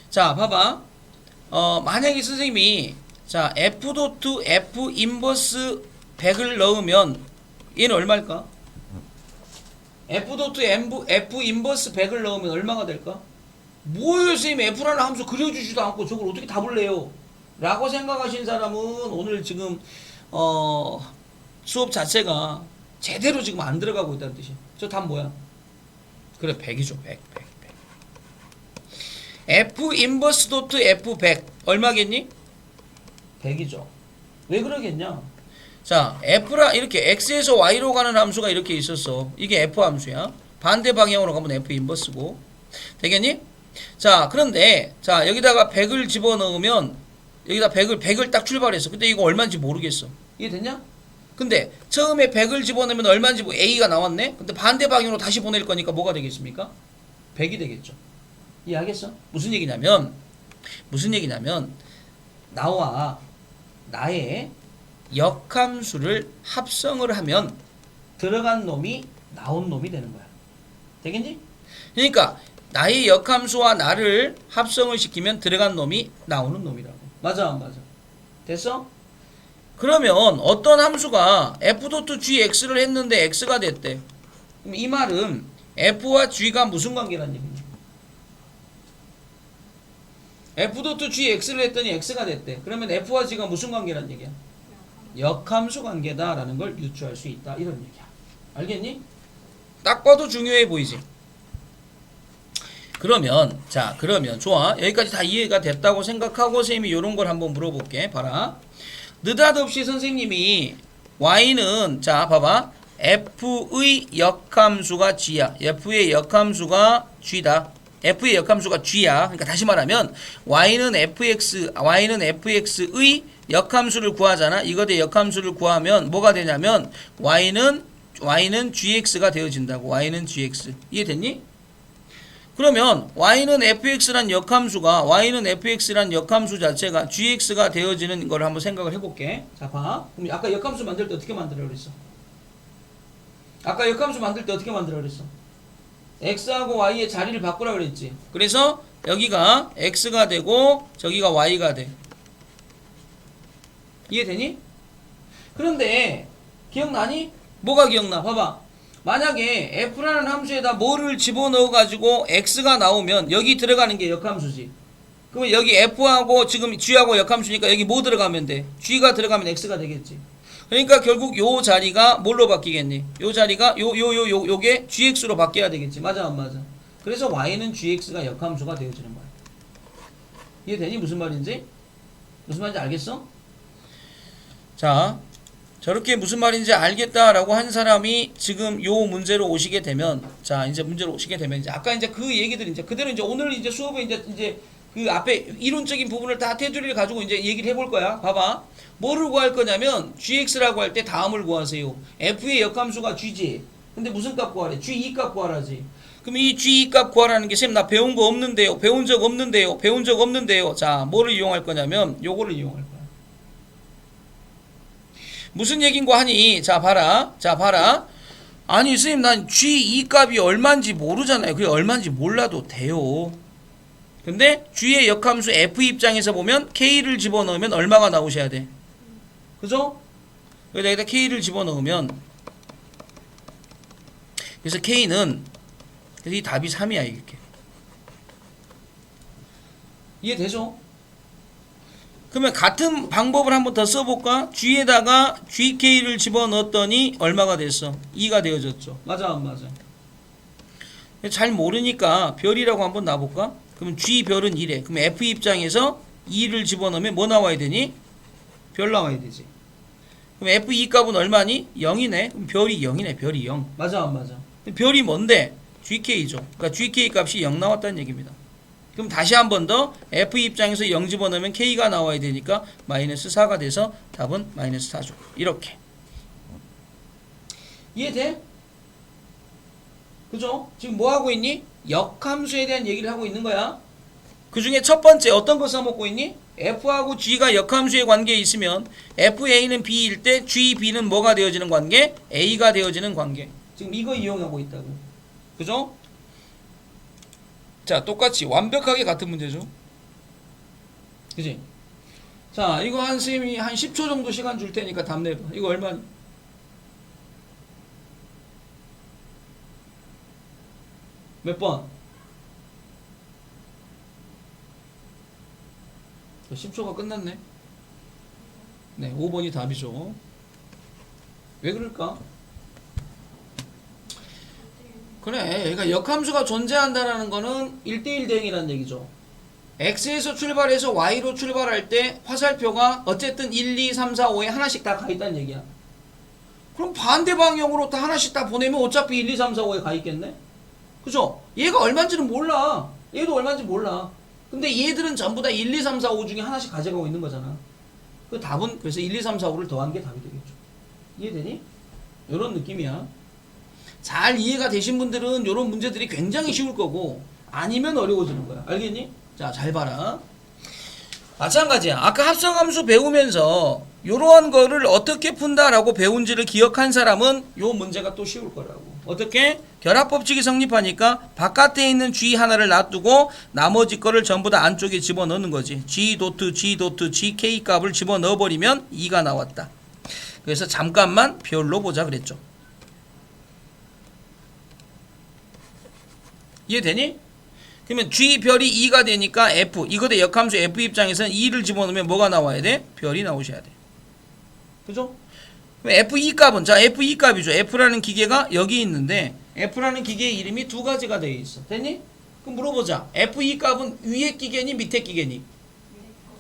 자, 봐봐. 만약에 선생님이 자, F 인버스 100을 넣으면 얘는 얼마일까? F 인버스 100을 넣으면 얼마가 될까? 뭐예요 선생님 F라는 함수 그려주지도 않고 저걸 어떻게 답을 내요? 라고 생각하신 사람은 오늘 지금 수업 자체가 제대로 지금 안 들어가고 있다는 뜻이에요. 저 답 뭐야? 그래 100이죠. 100. F 인버스 도트 F 100 얼마겠니? 100이죠. 왜 그러겠냐? 자, F라 이렇게 X에서 Y로 가는 함수가 이렇게 있었어. 이게 F 함수야. 반대 방향으로 가면 F 인버스고. 되겠니? 자, 그런데 자, 여기다가 100을 집어넣으면 여기다 100을 딱 출발했어. 근데 이거 얼마인지 모르겠어. 이해됐냐? 근데 처음에 100을 집어넣으면 얼마인지 A가 나왔네. 근데 반대 방향으로 다시 보낼 거니까 뭐가 되겠습니까? 100이 되겠죠. 이해하겠어? 무슨 얘기냐면 나와 나의 역함수를 합성을 하면 들어간 놈이 나온 놈이 되는 거야. 되겠니? 그러니까 나의 역함수와 나를 합성을 시키면 들어간 놈이 나오는 놈이라고. 맞아 안 맞아? 됐어? 그러면 어떤 함수가 F.gx를 했는데 x가 됐대. 그럼 이 말은 f와 g가 무슨 관계라는 얘기냐? F.gx를 했더니 x가 됐대. 그러면 f와 g가 무슨 관계라는 얘기야? 역함수 관계다라는 걸 유추할 수 있다. 이런 얘기야. 알겠니? 딱 봐도 중요해 보이지? 그러면 좋아. 여기까지 다 이해가 됐다고 생각하고 선생님이 이런 걸 한번 물어볼게. 봐라. 느닷없이 선생님이 y는 자 봐봐. f의 역함수가 g야. f의 역함수가 g다. f의 역함수가 g야. 그러니까 다시 말하면 y는 fx의 역함수를 구하잖아. 이것의 역함수를 구하면 뭐가 되냐면 y는 gx가 되어진다고. y는 gx. 이해됐니? 그러면 y는 fx란 역함수 자체가 gx가 되어지는 걸 한번 생각을 해볼게. 자, 봐. 그럼 아까 역함수 만들 때 어떻게 만들어 그랬어? x하고 y의 자리를 바꾸라 그랬지. 그래서 여기가 x가 되고 저기가 y가 돼. 이해되니? 그런데 기억나니? 뭐가 기억나? 봐봐. 만약에 f라는 함수에다 뭐를 집어넣어 가지고 x가 나오면 여기 들어가는 게 역함수지. 그러면 여기 f하고 지금 g하고 역함수니까 여기 뭐 들어가면 돼? g가 들어가면 x가 되겠지. 그러니까 결국 요 자리가 뭘로 바뀌겠니? 요 자리가 요게 gx로 바뀌어야 되겠지. 맞아 안 맞아? 그래서 y는 gx가 역함수가 되어지는 거야. 이해되니? 무슨 말인지 알겠어? 자, 저렇게 무슨 말인지 알겠다라고 한 사람이 지금 요 문제로 오시게 되면, 자, 이제 문제로 오시게 되면, 이제 아까 이제 그 얘기들 이제 그대로 이제 오늘 이제 수업에 이제 그 앞에 이론적인 부분을 다 테두리를 가지고 이제 얘기를 해볼 거야. 봐봐. 뭐를 구할 거냐면, gx라고 할 때 다음을 구하세요. f의 역함수가 g지. 근데 무슨 값 구하래? g2 값 구하라지. 그럼 이 g2 값 구하라는 게, 쌤, 나 배운 거 없는데요. 배운 적 없는데요. 자, 뭐를 이용할 거냐면, 요거를 이용할 거야. 무슨 얘긴고 하니? 자 봐라. 아니 선생님 난 G2 값이 얼마인지 모르잖아요. 그게 얼마인지 몰라도 돼요. 근데 G의 역함수 F 입장에서 보면 K를 집어넣으면 얼마가 나오셔야 돼? 그죠? 여기다 K를 집어넣으면, 그래서 K는, 그래서 이 답이 3이야 이렇게. 이해되죠? 그러면 같은 방법을 한번 더 써볼까? G에다가 GK를 집어넣었더니 얼마가 됐어? 2가 되어졌죠. 맞아 안 맞아? 잘 모르니까 별이라고 한번 놔볼까? 그럼 G별은 1에. 그럼 F 입장에서 2를 집어넣으면 뭐 나와야 되니? 별 나와야 되지. 그럼 F2 값은 얼마니? 0이네. 그럼 별이 0이네. 별이 0. 맞아 안 맞아? 별이 뭔데? GK죠. 그러니까 GK 값이 0 나왔다는 얘기입니다. 그럼 다시 한 번 더 F 입장에서 0 집어넣으면 K가 나와야 되니까 마이너스 4가 돼서 답은 마이너스 4죠. 이렇게. 이해돼? 그죠? 지금 뭐 하고 있니? 역함수에 대한 얘기를 하고 있는 거야. 그 중에 첫 번째 어떤 거 써먹고 있니? F하고 G가 역함수의 관계에 있으면 FA는 B일 때 GB는 뭐가 되어지는 관계? A가 되어지는 관계. 지금 이거 이용하고 있다고. 그죠? 자, 똑같이 완벽하게 같은 문제죠. 그지? 자, 이거 한 쌤이 한 10초 정도 시간 줄 테니까 답 내봐. 이거 얼마니? 몇 번? 10초가 끝났네. 네, 5번이 답이죠. 왜 그럴까? 그래, 그러니까 역함수가 존재한다는 거는 1대1 대응이라는 얘기죠. X에서 출발해서 Y로 출발할 때 화살표가 어쨌든 1, 2, 3, 4, 5에 하나씩 다 가 있다는 얘기야. 그럼 반대 방향으로 다 하나씩 다 보내면 어차피 1, 2, 3, 4, 5에 가 있겠네? 그죠? 얘가 얼마인지는 몰라. 얘도 얼마인지 몰라. 근데 얘들은 전부 다 1, 2, 3, 4, 5 중에 하나씩 가져가고 있는 거잖아. 그 답은 그래서 1, 2, 3, 4, 5를 더한 게 답이 되겠죠. 이해되니? 이런 느낌이야. 잘 이해가 되신 분들은 이런 문제들이 굉장히 쉬울 거고 아니면 어려워지는 거야. 알겠니? 자, 잘 봐라. 마찬가지야. 아까 합성함수 배우면서 이러한 거를 어떻게 푼다라고 배운지를 기억한 사람은 이 문제가 또 쉬울 거라고. 어떻게? 결합법칙이 성립하니까 바깥에 있는 G 하나를 놔두고 나머지 거를 전부 다 안쪽에 집어넣는 거지. G 도트 G 도트 GK 값을 집어넣어버리면 2가 나왔다. 그래서 잠깐만 별로 보자 그랬죠. 이해되니? 그러면 G 별이 2가 되니까 F 이거대 역함수 F 입장에서는 2를 집어넣으면 뭐가 나와야 돼? 별이 나오셔야 돼. 그죠? F2 값은 자 F2 값이죠. F라는 기계가 여기 있는데 F라는 기계의 이름이 두 가지가 되어 있어. 됐니? 그럼 물어보자. F2 값은 위에 기계니 밑에 기계니?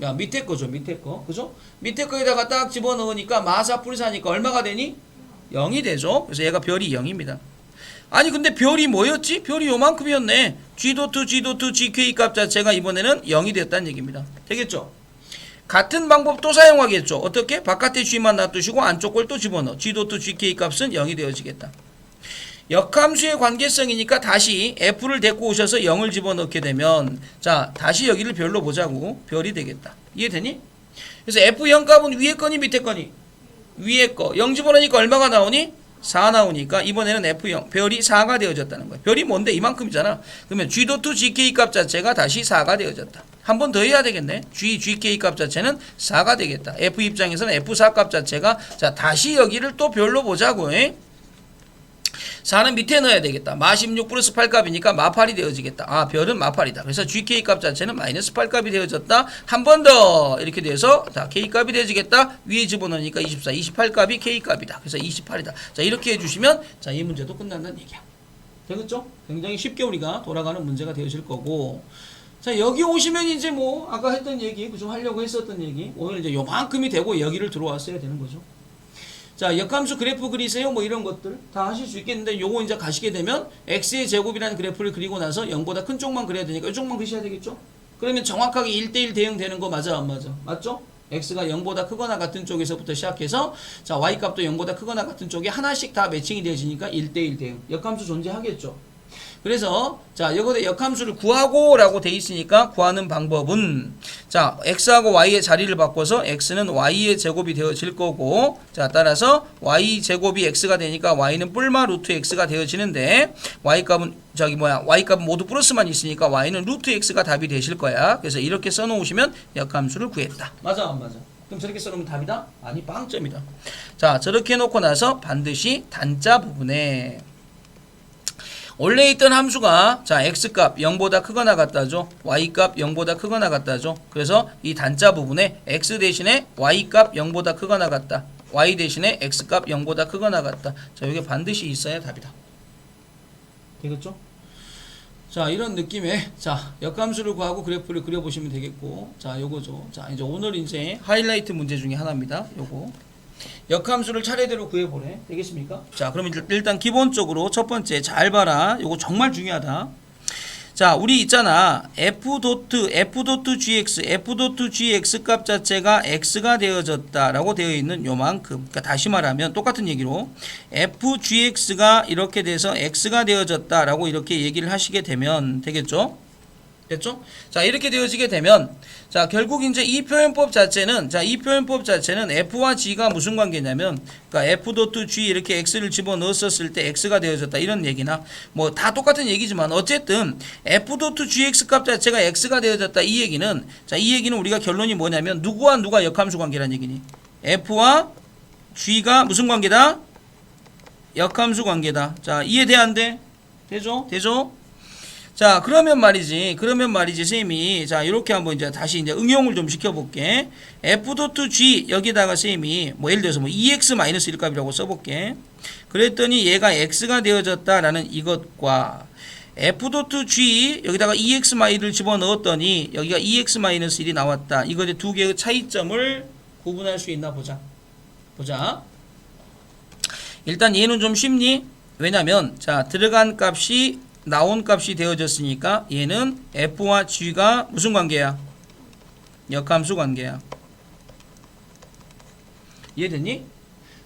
야 밑에 거죠. 밑에 거. 그죠? 밑에 거에다가 딱 집어넣으니까 마사 플러스하니까 얼마가 되니? 0이 되죠. 그래서 얘가 별이 0입니다. 아니 근데 별이 뭐였지? 별이 요만큼이었네. G 도트 G 도트 GK 값 자체가 이번에는 0이 됐다는 얘기입니다. 되겠죠? 같은 방법 또 사용하겠죠. 어떻게? 바깥에 G만 놔두시고 안쪽 걸 또 집어넣어. G 도트 GK 값은 0이 되어지겠다. 역함수의 관계성이니까 다시 F를 데리고 오셔서 0을 집어넣게 되면 자 다시 여기를 별로 보자고 별이 되겠다. 이해되니? 그래서 F0 값은 위에 거니 밑에 거니? 위에 거. 0 집어넣으니까 얼마가 나오니? 4 나오니까 이번에는 F0 별이 4가 되어졌다는 거예요. 별이 뭔데? 이만큼이잖아. 그러면 G 도트 GK 값 자체가 다시 4가 되어졌다. 한 번 더 해야 되겠네. GK 값 자체는 4가 되겠다. F 입장에서는 F4 값 자체가 자 다시 여기를 또 별로 보자고. 4는 밑에 넣어야 되겠다. 마16 플러스 8 값이니까 마8이 되어지겠다. 아 별은 마8이다. 그래서 GK 값 자체는 마이너스 8 값이 되어졌다. 한 번 더 이렇게 돼서 자 K 값이 되어지겠다. 위에 집어넣으니까 24, 28 값이 K 값이다. 그래서 28이다. 자 이렇게 해주시면 자 이 문제도 끝난다는 얘기야. 되겠죠? 굉장히 쉽게 우리가 돌아가는 문제가 되어질 거고 자 여기 오시면 이제 뭐 아까 했던 얘기 좀 하려고 했었던 얘기 오늘 이제 요만큼이 되고 여기를 들어왔어야 되는 거죠. 자 역함수 그래프 그리세요 뭐 이런 것들 다 하실 수 있겠는데 요거 이제 가시게 되면 x의 제곱이라는 그래프를 그리고 나서 0보다 큰 쪽만 그려야 되니까 이쪽만 그리셔야 되겠죠. 그러면 정확하게 1대1 대응되는 거 맞아 안 맞아? 맞죠? x가 0보다 크거나 같은 쪽에서부터 시작해서 자 y값도 0보다 크거나 같은 쪽에 하나씩 다 매칭이 되어지니까 1대1 대응 역함수 존재하겠죠. 그래서 자 여기에 역함수를 구하고 라고 돼 있으니까 구하는 방법은 자 x하고 y의 자리를 바꿔서 x는 y의 제곱이 되어질 거고 자 따라서 y 제곱이 x가 되니까 y는 뿔마 루트 x가 되어지는데 y값은 y값은 모두 플러스만 있으니까 y는 루트 x가 답이 되실 거야. 그래서 이렇게 써놓으시면 역함수를 구했다. 맞아 안 맞아? 그럼 저렇게 써놓으면 답이다? 아니 빵점이다. 자 저렇게 해놓고 나서 반드시 단자 부분에 원래 있던 함수가 자 x값 0보다 크거나 같다죠. y값 0보다 크거나 같다죠. 그래서 이 단자 부분에 x 대신에 y값 0보다 크거나 같다. y 대신에 x값 0보다 크거나 같다. 자 이게 반드시 있어야 답이다. 되겠죠? 자 이런 느낌의 자 역함수를 구하고 그래프를 그려보시면 되겠고 자 요거죠. 자 이제 오늘 이제 하이라이트 문제 중에 하나입니다. 요거 역함수를 차례대로 구해보래. 되겠습니까? 자, 그러면 일단 기본적으로 첫 번째 잘 봐라. 이거 정말 중요하다. 자, 우리 있잖아. f.gx 값 자체가 x가 되어졌다라고 되어 있는 요만큼. 그러니까 다시 말하면 똑같은 얘기로 fgx가 이렇게 돼서 x가 되어졌다라고 이렇게 얘기를 하시게 되면 되겠죠? 됐죠? 자, 이렇게 되어지게 되면 자, 결국 이제 이 표현법 자체는 f와 g가 무슨 관계냐면 그러니까 f.g 이렇게 x를 집어넣었을 때 x가 되어졌다 이런 얘기나 뭐 다 똑같은 얘기지만 어쨌든 f.gx 값 자체가 x가 되어졌다 이 얘기는 자, 이 얘기는 우리가 결론이 뭐냐면 누구와 누가 역함수 관계란 얘기니? f와 g가 무슨 관계다? 역함수 관계다. 자, 이해돼 안 돼? 되죠? 되죠? 자, 그러면 말이지, 쌤이, 자, 이렇게 한번 이제 다시 이제 응용을 좀 시켜볼게. f.g, 여기다가 쌤이, 뭐, 예를 들어서 뭐, 2x-1값이라고 써볼게. 그랬더니 얘가 x가 되어졌다라는 이것과, f.g, 여기다가 2x-를 집어넣었더니, 여기가 2x-1이 나왔다. 이것의 두 개의 차이점을 구분할 수 있나 보자. 보자. 일단 얘는 좀 쉽니? 왜냐면, 자, 들어간 값이 나온 값이 되어졌으니까 얘는 f와 g가 무슨 관계야? 역함수 관계야. 이해됐니?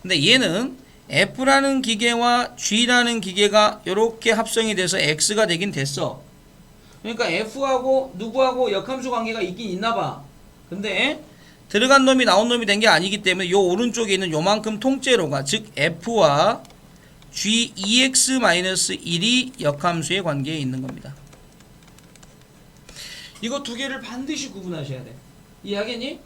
근데 얘는 f라는 기계와 g라는 기계가 이렇게 합성이 돼서 x가 되긴 됐어. 그러니까 f하고 누구하고 역함수 관계가 있긴 있나봐. 근데 들어간 놈이 나온 놈이 된 게 아니기 때문에 요 오른쪽에 있는 요만큼 통째로가 즉 f와 g 2x-1이 역함수의 관계에 있는 겁니다. 이거 두 개를 반드시 구분하셔야 돼. 이해하겠니?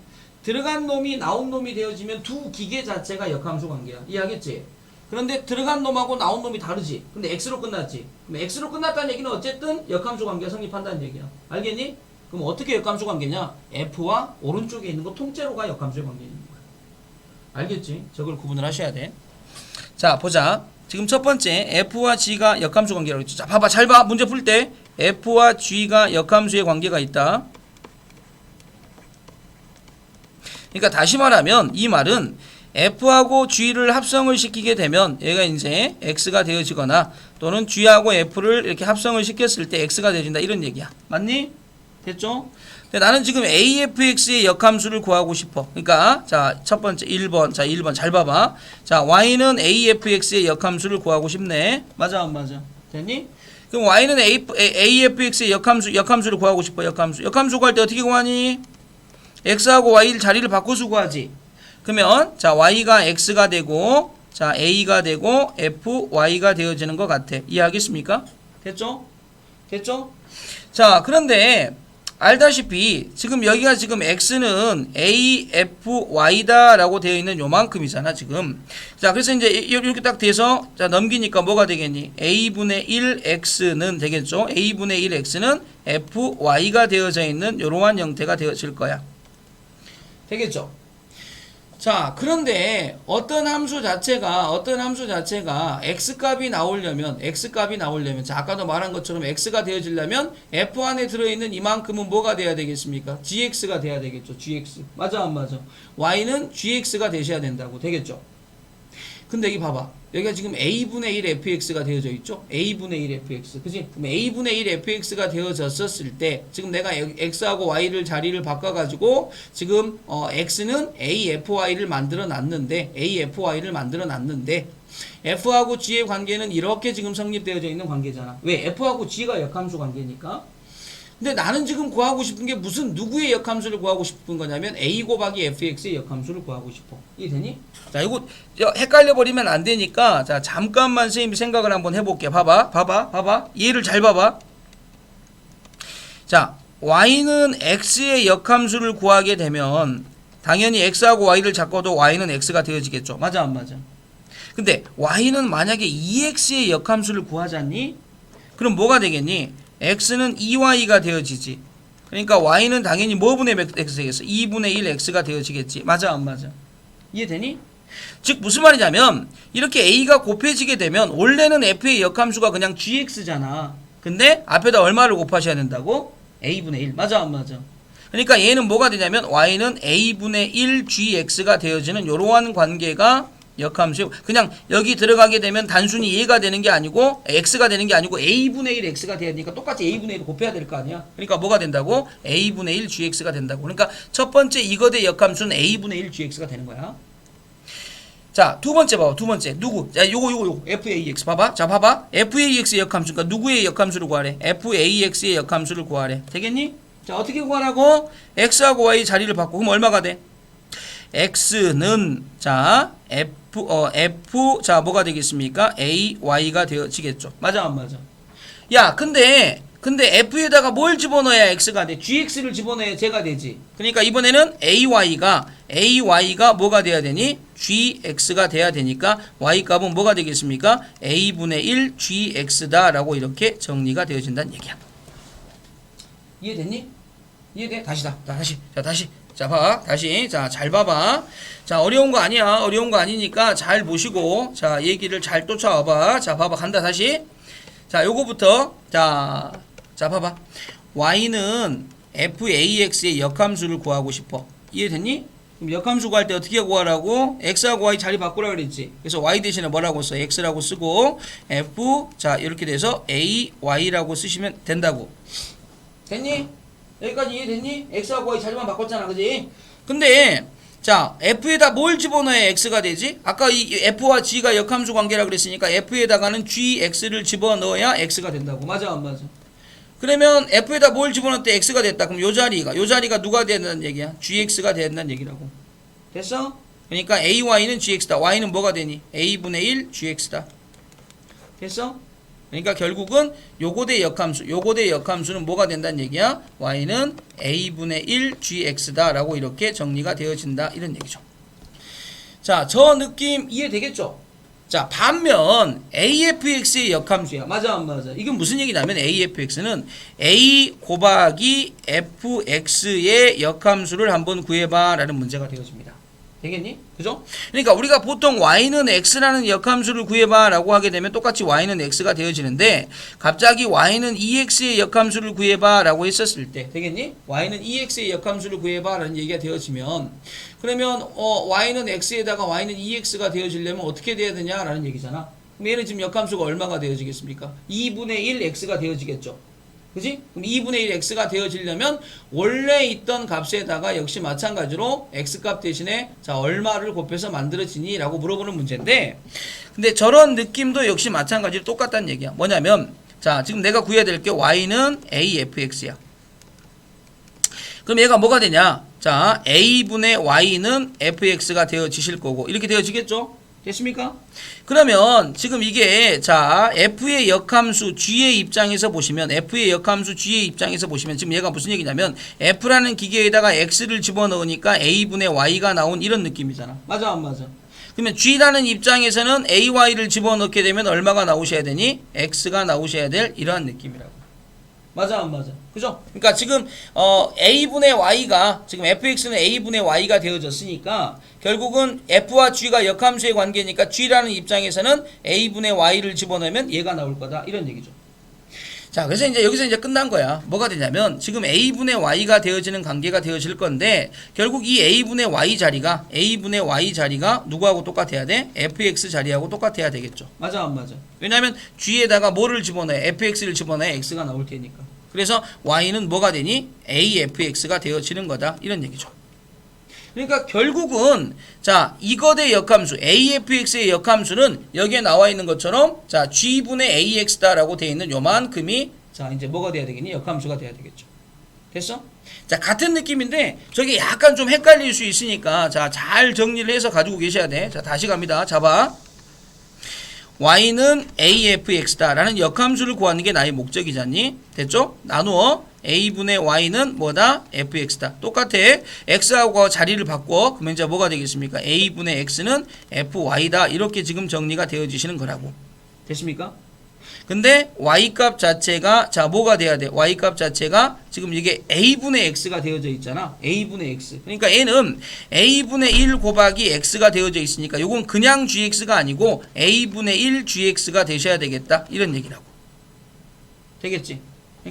들어간 놈이 나온 놈이 되어지면 두 기계 자체가 역함수 관계야. 이해하겠지? 그런데 들어간 놈하고 나온 놈이 다르지. 근데 x로 끝났지. 그럼 x로 끝났다는 얘기는 어쨌든 역함수 관계가 성립한다는 얘기야. 알겠니? 그럼 어떻게 역함수 관계냐? f와 오른쪽에 있는 거 통째로가 역함수의 관계에 있는 거야. 알겠지? 저걸 구분을 하셔야 돼. 자, 보자. 지금 첫 번째 f와 g가 역함수 관계라고 했죠. 자, 봐봐. 잘 봐. 문제 풀 때 f와 g가 역함수의 관계가 있다. 그러니까 다시 말하면 이 말은 f하고 g를 합성을 시키게 되면 얘가 이제 x가 되어지거나 또는 g하고 f를 이렇게 합성을 시켰을 때 x가 되어진다 이런 얘기야. 맞니? 됐죠? 근데 나는 지금 AFX의 역함수를 구하고 싶어. 그러니까 자, 첫 번째 1번. 자, 1번 잘 봐봐. 자, Y는 AFX의 역함수를 구하고 싶네. 맞아 안 맞아? 됐니? 그럼 Y는 AFX의 역함수를 구하고 싶어. 역함수 구할 때 어떻게 구하니? X하고 Y를 자리를 바꿔서 구하지. 그러면 자, Y가 X가 되고 자, A가 되고 FY가 되어지는 것 같아. 이해하겠습니까? 됐죠? 됐죠? 자, 그런데 알다시피 지금 여기가 지금 x는 AFY다라고 되어 있는 요만큼이잖아 지금. 자, 그래서 이제 이렇게 딱 돼서 자 넘기니까 뭐가 되겠니? A분의 1x는 되겠죠. A분의 1x는 FY가 되어져 있는 이러한 형태가 되어질 거야. 되겠죠? 자, 그런데 어떤 함수 자체가 x값이 나오려면 자, 아까도 말한 것처럼 x가 되어지려면 f 안에 들어있는 이만큼은 뭐가 돼야 되겠습니까? gx가 돼야 되겠죠. gx. 맞아 안 맞아? y는 gx가 되셔야 된다고. 되겠죠? 근데 여기 봐봐. 여기가 지금 a분의 1 fx가 되어져 있죠? a분의 1 fx. 그치? 그럼 a분의 1 fx가 되어졌었을 때 지금 내가 x하고 y를 자리를 바꿔가지고 지금 x는 afy를 만들어 놨는데 f하고 g의 관계는 이렇게 지금 성립되어져 있는 관계잖아. 왜? f하고 g가 역함수 관계니까. 근데 나는 지금 구하고 싶은 게 무슨 누구의 역함수를 구하고 싶은 거냐면 a 곱하기 fx의 역함수를 구하고 싶어. 이해되니? 자, 이거 헷갈려 버리면 안 되니까 자, 잠깐만 선생님이 생각을 한번 해볼게. 봐봐. 얘를 잘 봐봐. 자, y는 x의 역함수를 구하게 되면 당연히 x하고 y를 잡고도 y는 x가 되어지겠죠. 맞아 안 맞아? 근데 y는 만약에 2x의 역함수를 구하자니? 그럼 뭐가 되겠니? x는 2y가 되어지지. 그러니까 y는 당연히 뭐분의 x 되겠어? 2분의 1 x가 되어지겠지. 맞아 안 맞아? 이해되니? 즉 무슨 말이냐면 이렇게 a가 곱해지게 되면 원래는 f의 역함수가 그냥 gx잖아. 근데 앞에다 얼마를 곱하셔야 된다고? a분의 1. 맞아 안 맞아? 그러니까 얘는 뭐가 되냐면 y는 a분의 1 gx가 되어지는 이러한 관계가 역함수예요. 그냥 여기 들어가게 되면 단순히 얘가 되는 게 아니고 x가 되는 게 아니고 a분의 1 x가 돼야 되니까 똑같이 a분의 1을 곱해야 될 거 아니야. 그러니까 뭐가 된다고? a분의 1 gx가 된다고. 그러니까 첫 번째 이거의 역함수는 a분의 1 gx가 되는 거야. 자, 두 번째 봐봐. 두 번째. 누구? 자, 요거. fax. 봐봐. 자, 봐봐. fax의 역함수. 그러니까 누구의 역함수를 구하래? fax의 역함수를 구하래. 되겠니? 자, 어떻게 구하라고? x하고 y 자리를 바꾸고. 그럼 얼마가 돼? x는, 자, 자, 뭐가 되겠습니까? ay가 되어지겠죠. 맞아, 안 맞아? 야, 근데 f에다가 뭘 집어넣어야 x가 돼? gx를 집어넣어야 제가 되지. 그러니까 이번에는 ay가 뭐가 돼야 되니? gx가 돼야 되니까 y 값은 뭐가 되겠습니까? a분의 1 gx다 라고 이렇게 정리가 되어진다는 얘기야. 이해됐니? 이해돼? 다시. 자, 봐. 다시. 자, 잘 봐봐. 자, 어려운 거 아니야. 어려운 거 아니니까 잘 보시고, 자, 얘기를 잘 쫓아와봐. 자, 봐봐. 간다, 다시. 자, 요거부터. 자, 봐봐. y는 fax의 역함수를 구하고 싶어. 이해됐니? 그럼 역함수 구할 때 어떻게 구하라고? x하고 y 자리 바꾸라 그랬지. 그래서 y 대신에 뭐라고 써? x라고 쓰고, 자, 이렇게 돼서 ay라고 쓰시면 된다고. 됐니? 여기까지 이해됐니? x하고 y 자리만 바꿨잖아, 그지? 근데 자, f에다 뭘 집어넣어야 x가 되지? 아까 이 f와 g가 역함수 관계라 그랬으니까 f에다가는 gx를 집어넣어야 x가 된다고. 맞아, 안 맞아? 그러면 f에다 뭘 집어넣을 때 x가 됐다. 그럼 요 자리가 누가 된다는 얘기야? gx가 된다는 얘기라고. 됐어? 그러니까 ay는 gx다. y는 뭐가 되니? a분의 1 gx다. 됐어? 그러니까 결국은 요거대 역함수는 뭐가 된다는 얘기야? y는 a분의 1 gx다 라고 이렇게 정리가 되어진다 이런 얘기죠. 자, 저 느낌 이해되겠죠? 자, 반면 afx의 역함수야. 맞아, 안 맞아? 이건 무슨 얘기냐면 afx는 a 곱하기 fx의 역함수를 한번 구해봐 라는 문제가 되어집니다. 되겠니? 그죠? 그러니까 우리가 보통 y는 x라는 역함수를 구해봐 라고 하게 되면 똑같이 y는 x가 되어지는데 갑자기 y는 ex의 역함수를 구해봐 라고 했었을 때 되겠니? y는 ex의 역함수를 구해봐 라는 얘기가 되어지면 그러면 y는 x에다가 y는 ex가 되어지려면 어떻게 돼야 되냐 라는 얘기잖아. 그럼 얘는 지금 역함수가 얼마가 되어지겠습니까? 2분의 1 x가 되어지겠죠. 그지? 그럼 2분의 1 x가 되어지려면 원래 있던 값에다가 역시 마찬가지로 x값 대신에 자 얼마를 곱해서 만들어지니? 라고 물어보는 문제인데 근데 저런 느낌도 역시 마찬가지로 똑같다는 얘기야. 뭐냐면 자 지금 내가 구해야 될 게 y는 afx야. 그럼 얘가 뭐가 되냐? 자 a분의 y는 fx가 되어지실 거고 이렇게 되어지겠죠? 됐습니까? 그러면 지금 이게 자 f의 역함수 g의 입장에서 보시면 지금 얘가 무슨 얘기냐면 f라는 기계에다가 x를 집어넣으니까 a분의 y가 나온 이런 느낌이잖아. 맞아, 안 맞아? 그러면 g라는 입장에서는 ay를 집어넣게 되면 얼마가 나오셔야 되니? x가 나오셔야 될 이러한 느낌이라고. 맞아, 안 맞아? 그죠? 그러니까 지금 a분의 y가 지금 fx는 a분의 y가 되어졌으니까 결국은 f와 g가 역함수의 관계니까 g라는 입장에서는 a분의 y를 집어넣으면 얘가 나올 거다 이런 얘기죠. 자, 그래서 이제 여기서 이제 끝난 거야. 뭐가 되냐면 지금 a분의 y가 되어지는 관계가 되어질 건데 결국 이 a분의 y 자리가 누구하고 똑같아야 돼? fx 자리하고 똑같아야 되겠죠. 맞아, 안 맞아? 왜냐하면 g에다가 뭐를 집어넣어야 fx를 집어넣어야 x가 나올 테니까. 그래서 y는 뭐가 되니? afx가 되어지는 거다 이런 얘기죠. 그러니까 결국은 자 이것의 역함수 afx의 역함수는 여기에 나와 있는 것처럼 자 g분의 ax다라고 되어 있는 요만큼이 자 이제 뭐가 돼야 되겠니? 역함수가 돼야 되겠죠. 됐어? 자 같은 느낌인데 저게 약간 좀 헷갈릴 수 있으니까 자 잘 정리를 해서 가지고 계셔야 돼. 자 다시 갑니다. 잡아. y는 afx다 라는 역함수를 구하는 게 나의 목적이잖니? 됐죠? 나누어 a분의 y는 뭐다? fx다. 똑같아. x하고 자리를 바꿔. 그러면 이제 뭐가 되겠습니까? a분의 x는 fy다. 이렇게 지금 정리가 되어지시는 거라고. 됐습니까? 근데 y값 자체가 자 뭐가 돼야 돼? y값 자체가 지금 이게 a분의 x가 되어져 있잖아. a분의 x. 그러니까 얘는 a분의 1 곱하기 x가 되어져 있으니까 요건 그냥 gx가 아니고 a분의 1 gx가 되셔야 되겠다. 이런 얘기라고. 되겠지?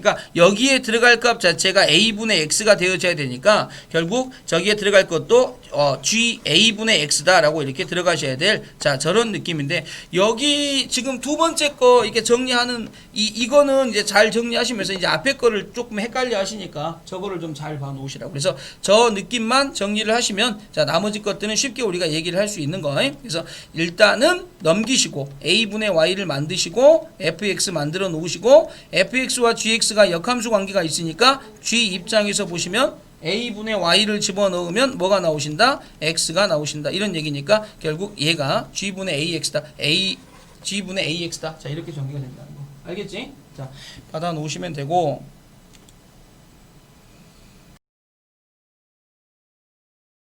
그러니까 여기에 들어갈 값 자체가 a분의 x가 되어져야 되니까 결국 저기에 들어갈 것도 g a분의 x다라고 이렇게 들어가셔야 될 자 저런 느낌인데 여기 지금 두 번째 거 이렇게 정리하는 이거는 이제 잘 정리하시면서 이제 앞에 거를 조금 헷갈려 하시니까 저거를 좀 잘 봐 놓으시라고. 그래서 저 느낌만 정리를 하시면 자 나머지 것들은 쉽게 우리가 얘기를 할 수 있는 거예요. 그래서 일단은 넘기시고 a분의 y를 만드시고 fx 만들어 놓으시고 fx와 gx가 역함수 관계가 있으니까 g 입장에서 보시면 a분의 y를 집어넣으면 뭐가 나오신다? x가 나오신다. 이런 얘기니까 결국 얘가 g분의 ax다. g분의 ax다. 자 이렇게 정리가 된다는 거. 알겠지? 자 받아 놓으시면 되고